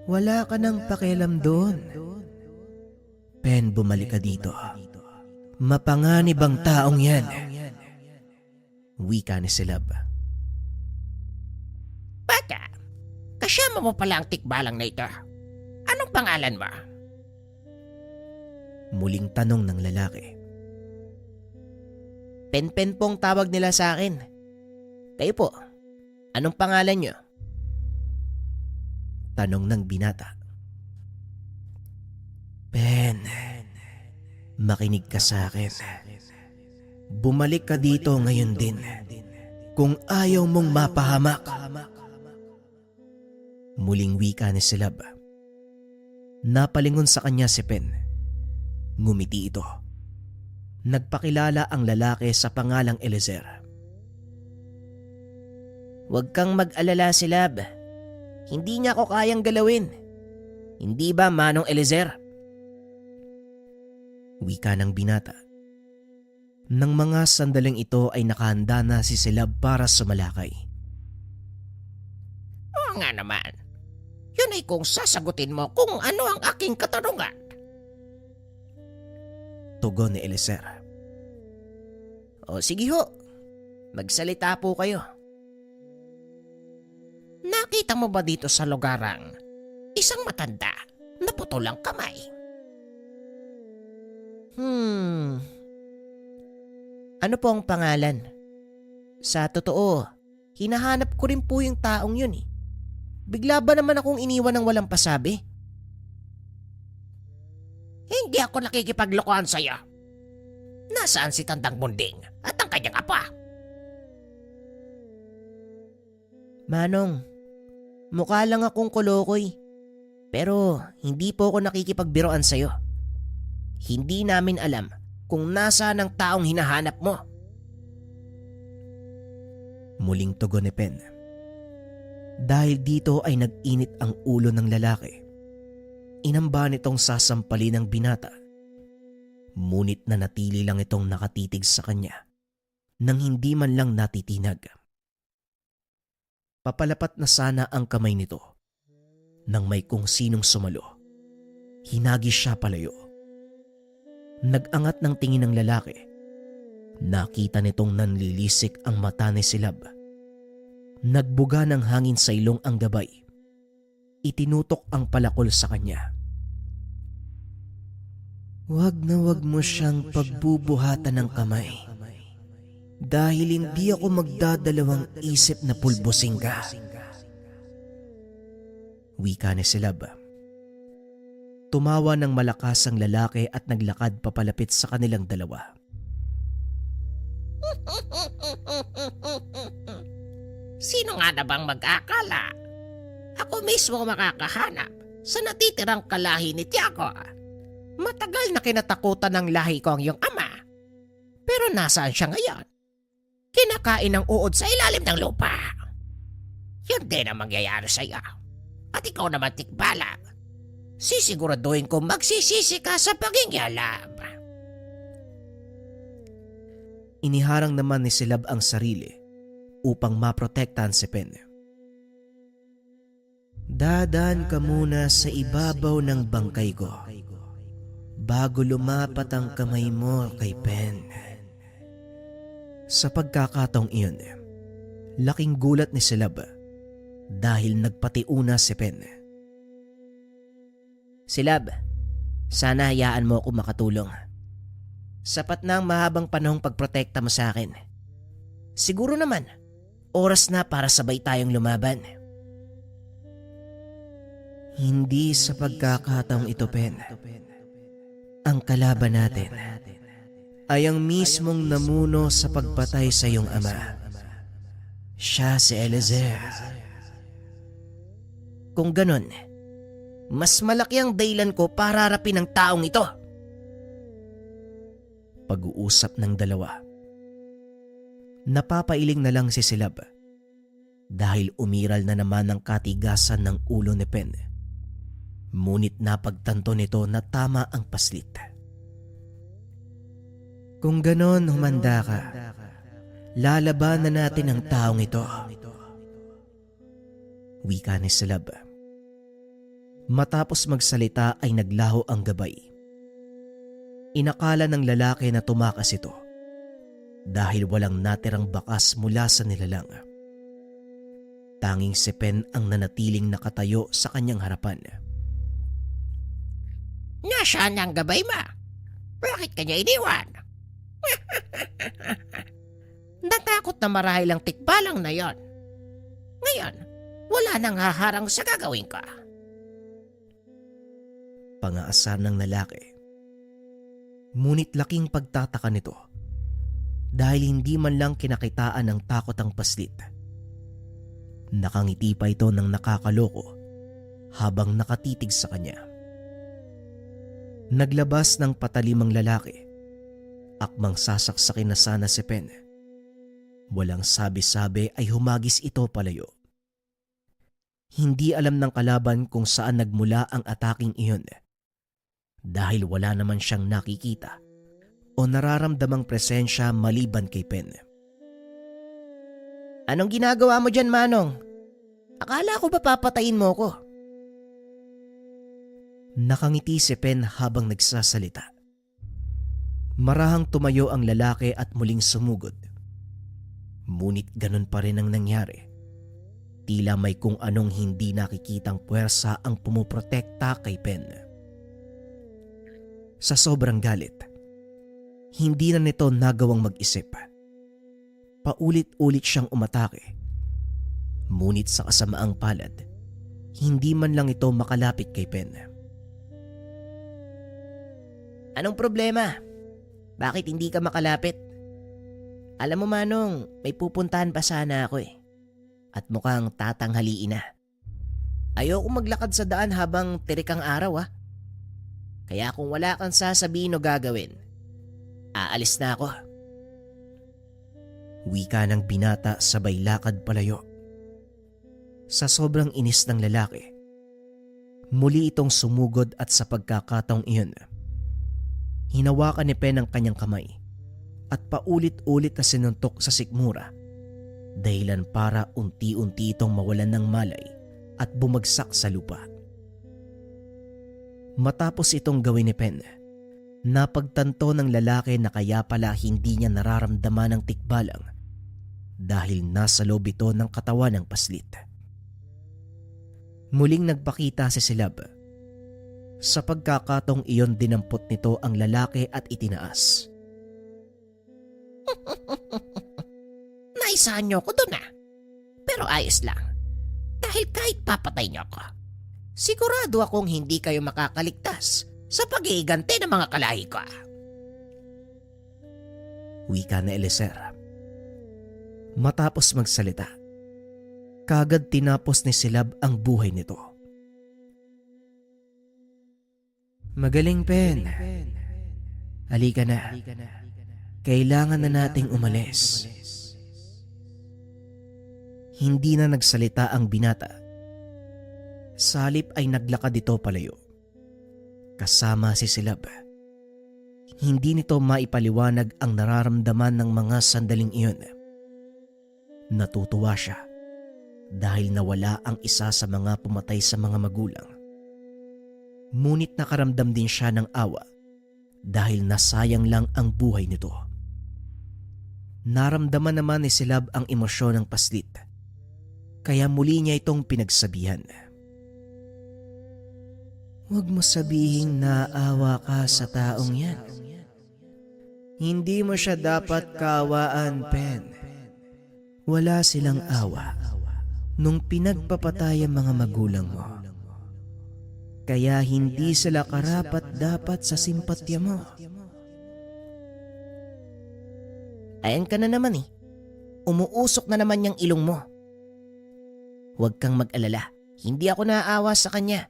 Wala ka nang pakialam doon. Pen, bumalik ka dito. Mapanganib ang taong yan. Wika ni Silab. Bata, kasama mo pala ang tikbalang na ito. Anong pangalan mo? Muling tanong ng lalaki. Pen-pen pong tawag nila sa akin. Kayo po, anong pangalan niyo? Tanong ng binata. Pen, makinig ka sa akin. Bumalik ka dito ngayon din kung ayaw mong mapahamak. Muling wika ni Silab. Napalingon sa kanya si Pen. Ngumiti ito. Nagpakilala ang lalaki sa pangalang Eliezer. Huwag kang mag-alala, Silab. Hindi niya ako kayang galawin. Hindi ba, Manong Eliezer? Wika ng binata. Nang mga sandaling ito ay nakahanda na si Silab para sumalakay. Oo nga naman. Yun ay kung sasagutin mo kung ano ang aking katanungan. Tugon ni Eliezer. O sige ho, magsalita po kayo. Nakita mo ba dito sa lugarang isang matanda na putol ang kamay? Ano po ang pangalan? Sa totoo, hinahanap ko rin po yung taong yun eh. Bigla ba naman akong iniwan ng walang pasabi? Hindi ako nakikipaglokohan sa'yo. Nasaan si Tandang Munding at ang kanyang apa? Manong, mukha lang akong kolokoy. Pero hindi po ako nakikipagbiroan sa'yo. Hindi namin alam kung nasaan ang taong hinahanap mo. Muling tugon ni Pen. Dahil dito ay nag-init ang ulo ng lalaki. Inamba nitong sasampalin ng binata. Ngunit nanatili lang itong nakatitig sa kanya nang hindi man lang natitinag. Papalapat na sana ang kamay nito Nang may kung sinong sumalo, hinagis siya palayo. Nag-angat ng tingin ng lalaki. Nakita nitong nanlilisik ang mata ni Silab. Nagbuga ng hangin sa ilong ang gabay. Itinutok ang palakol sa kanya. Wag na wag mo siyang pagbubuhatan ng kamay. Dahil hindi ako magdadalawang isip na pulbusin ka. Wika ni Silab. Tumawa ng malakas ang lalaki at naglakad papalapit sa kanilang dalawa. Sino nga na bang mag-akala? Ako mismo makakahanap sa natitirang kalahi ni Tiago. Matagal na kinatakutan ng lahi ko ang iyong ama. Pero nasaan siya ngayon? Kinakain ng uod sa ilalim ng lupa. Yun din ang mangyayari sa iyo. At ikaw naman tikbalang. Sisiguraduhin ko magsisisi ka sa pagingyalam. Iniharang naman ni Silab ang sarili upang maprotektahan si Pen. Dadaan ka muna sa ibabaw ng bangkay ko bago lumapat ang kamay mo kay Pen. Sa pagkakataong iyon, laking gulat ni Silab dahil nagpatiuna si Pen. Silab, sana hayaan mo ako makatulong. Sapat na ang mahabang panahong pagprotekta mo sa akin. Siguro naman, oras na para sabay tayong lumaban. Hindi sa pagkakataong ito, Pen. Ang kalaban natin ay ang mismong namuno sa pagpatay sa iyong ama. Siya si Eliezer. Kung ganon, mas malaki ang dahilan ko para harapin ang taong ito. Pag-uusap ng dalawa. Napapailing na lang si Silab dahil umiral na naman ang katigasan ng ulo ni Pen. Ngunit napagtanto nito na tama ang paslit. Kung ganon, humanda ka. Lalabanan natin ang taong ito. Wika ni Silab. Matapos magsalita ay naglaho ang gabay. Inakala ng lalaki na tumakas ito dahil walang natirang bakas mula sa nilalang. Tanging si Pen ang nanatiling nakatayo sa kanyang harapan. Nasaan ang gabay mo? Bakit kanya iniwan? Natakot na marahil ang tikbalang na yon. Ngayon, wala nang haharang sa gagawin ko. Pangaasar ng lalaki. Ngunit laking pagtataka nito dahil hindi man lang kinakitaan ng takot ang paslit. Nakangiti pa ito ng nakakaloko habang nakatitig sa kanya. Naglabas ng patalimang lalaki. Akmang sasaksakin na sana si Pen. Walang sabi-sabi ay humagis ito palayo. Hindi alam ng kalaban kung saan nagmula ang ataking iyon dahil wala naman siyang nakikita o nararamdamang presensya maliban kay Pen. Anong ginagawa mo dyan, Manong? Akala ko ba papatayin mo ko? Nakangiti si Pen habang nagsasalita. Marahang tumayo ang lalaki at muling sumugod. Ngunit ganun pa rin ang nangyari. Tila may kung anong hindi nakikitang puwersa ang pumuprotekta kay Pen. Sa sobrang galit, hindi na nito nagawang mag-isip. Paulit-ulit siyang umatake. Ngunit sa kasamaang palad, hindi man lang ito makalapit kay Pen. Anong problema? Bakit hindi ka makalapit? Alam mo, Manong, may pupuntahan pa sana ako At mukhang tatanghaliin na. Ayoko maglakad sa daan habang tirik ang araw Kaya kung wala kang sasabihin o gagawin, aalis na ako. Wika ng binata sabay lakad palayo. Sa sobrang inis ng lalaki, muli itong sumugod at sa pagkakataong iyon, hinawakan ni Pen ang kanyang kamay at paulit-ulit na sinuntok sa sikmura dahilan para unti-unti itong mawalan ng malay at bumagsak sa lupa. Matapos itong gawin ni Pen, napagtanto ng lalaki na kaya pala hindi niya nararamdaman ng tikbalang dahil nasa loob ito ng katawan ng paslit. Muling nagpakita si Silab. Sa pagkakataong iyon dinampot nito ang lalaki at itinaas. Naisahan niyo ko doon Pero ayos lang. Dahil kahit papatay niyo ako, sigurado akong hindi kayo makakaligtas sa pag-iiganti ng mga kalahi ko. Wika na Eliezer. Matapos magsalita, kagad tinapos ni Silab ang buhay nito. Magaling, Pen. Halika na. Kailangan na nating umalis. Hindi na nagsalita ang binata. Sa halip ay naglakad ito palayo. Kasama si Silab. Hindi nito maipaliwanag ang nararamdaman ng mga sandaling iyon. Natutuwa siya dahil nawala ang isa sa mga pumatay sa mga magulang. Ngunit nakaramdam din siya ng awa dahil nasayang lang ang buhay nito. Naramdaman naman ni Silab ang emosyon ng paslit, kaya muli niya itong pinagsabihan. Huwag mo sabihing naawa ka sa taong yan. Hindi mo siya dapat kaawaan, Pen. Wala silang awa nung pinagpapatay ang mga magulang mo. Kaya hindi sila karapat-dapat sa simpatya mo. Ayan ka na naman Umuusok na naman yung ilong mo. Huwag kang mag-alala. Hindi ako naaawa sa kanya.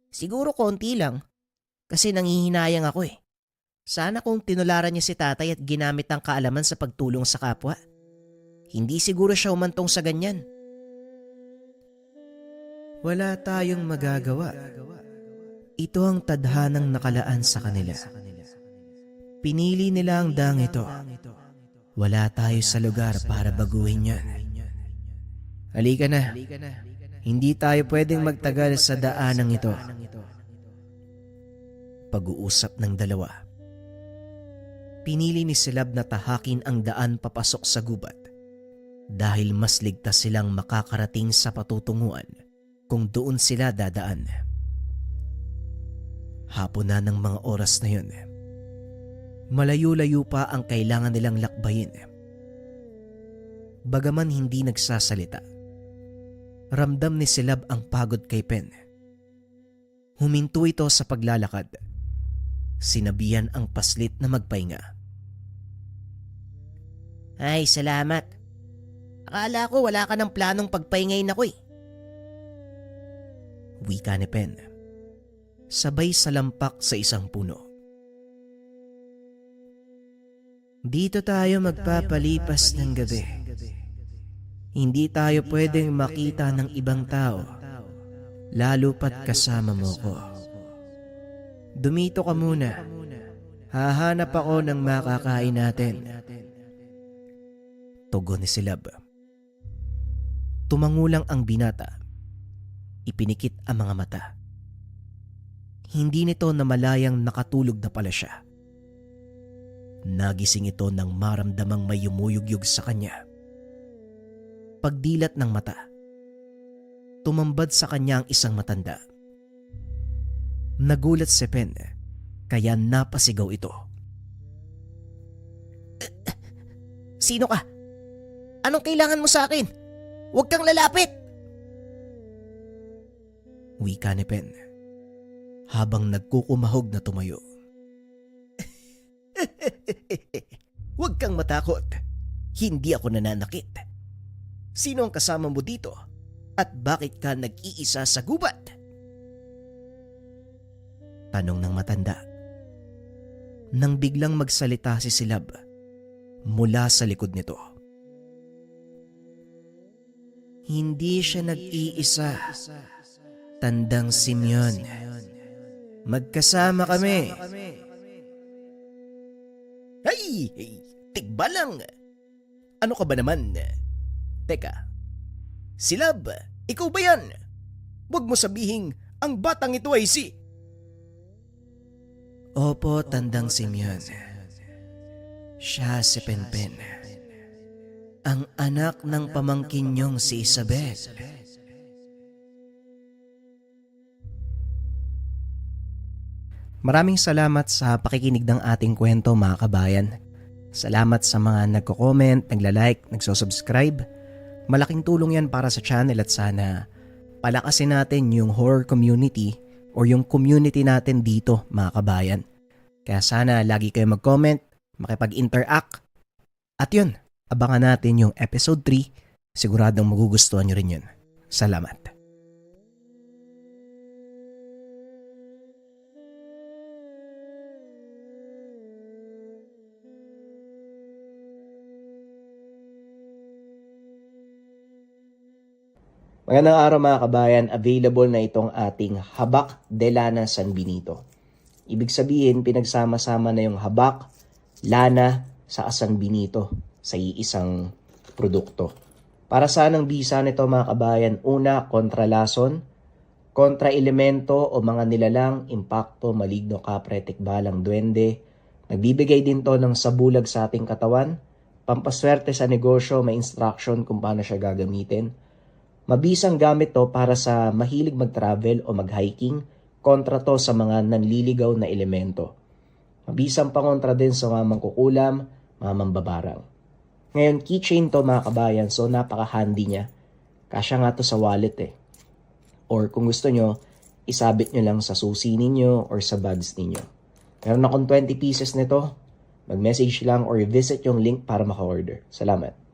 Siguro konti lang. Kasi nanghihinayang ako Sana kung tinularan niya si tatay at ginamit ang kaalaman sa pagtulong sa kapwa. Hindi siguro siya umantong sa ganyan. Wala tayong magagawa. Ito ang tadhanang nakalaan sa kanila. Pinili nila ang dang ito. Wala tayo sa lugar para baguhin yan. Halika na. Hindi tayo pwedeng magtagal sa daanang ito. Pag-uusap ng dalawa. Pinili ni Silab na tahakin ang daan papasok sa gubat dahil mas ligtas silang makakarating sa patutunguhan kung doon sila dadaan. Hapon na ng mga oras na yun. Malayo-layo pa ang kailangan nilang lakbayin. Bagaman hindi nagsasalita, ramdam ni Silab ang pagod kay Pen. Huminto ito sa paglalakad. Sinabihan ang paslit na magpahinga. Ay, salamat. Akala ko wala ka ng planong pagpahingayin ako Wika ni Pen. Sabay salampak sa isang puno. Dito tayo magpapalipas ng gabi. Hindi tayo pwedeng makita ng ibang tao, lalo pat kasama mo ko. Dumito ka muna. Hahanap ako ng makakain natin. Tugon ni Silab. Tumangulang ang binata. Ipinikit ang mga mata. Hindi nito namalayang nakatulog na pala siya. Nagising ito nang maramdamang may yumuyugyug sa kanya. Pagdilat ng mata, tumambad sa kanya ang isang matanda. Nagulat si Pen, kaya napasigaw ito. Sino ka? Anong kailangan mo sa akin? Huwag kang lalapit! Wika ni Pen, habang nagkukumahog na tumayo. Huwag kang matakot. Hindi ako nananakit. Sino ang kasama mo dito? At bakit ka nag-iisa sa gubat? Tanong ng matanda. Nang biglang magsalita si Silab mula sa likod nito. Hindi siya nag-iisa. Tandang Simeon. Magkasama kami. Hey! Tigba lang! Ano ka ba naman? Teka, Silab, ikaw ba yan? Huwag mo sabihing ang batang ito ay si... Opo, Tandang Simeon. Siya si Penpen. Ang anak ng pamangkin niyong si Isabel. Maraming salamat sa pakikinig ng ating kwento, mga kabayan. Salamat sa mga nagko-comment, nagla-like, nagso-subscribe. Malaking tulong yan para sa channel at sana palakasin natin yung horror community or yung community natin dito, mga kabayan. Kaya sana lagi kayo mag-comment, makipag-interact. At yun, abangan natin yung episode 3. Siguradong magugustuhan nyo rin yun. Salamat. Magandang araw mga kabayan, available na itong ating Habak de Lana San Benito. Ibig sabihin, pinagsama-sama na yung habak, lana sa San Benito sa iisang produkto. Para saan ang bisa nito mga kabayan? Una, kontralason, kontra-elemento o mga nilalang, impakto, maligno, kapre, tikbalang, duwende. Nagbibigay din to ng sabulag sa ating katawan, pampaswerte sa negosyo, may instruction kung paano siya gagamitin. Mabisang gamit to para sa mahilig mag-travel o mag-hiking, kontra to sa mga nanliligaw na elemento. Mabisang pangontra din sa mga mangkukulam, mga mambabarang. Ngayon, keychain to mga kabayan, so napaka-handy niya. Kasya nga to sa wallet eh. Or kung gusto nyo, isabit nyo lang sa susi ninyo or sa bags ninyo. Meron akong 20 pieces nito. Mag-message lang or visit yung link para maka-order. Salamat.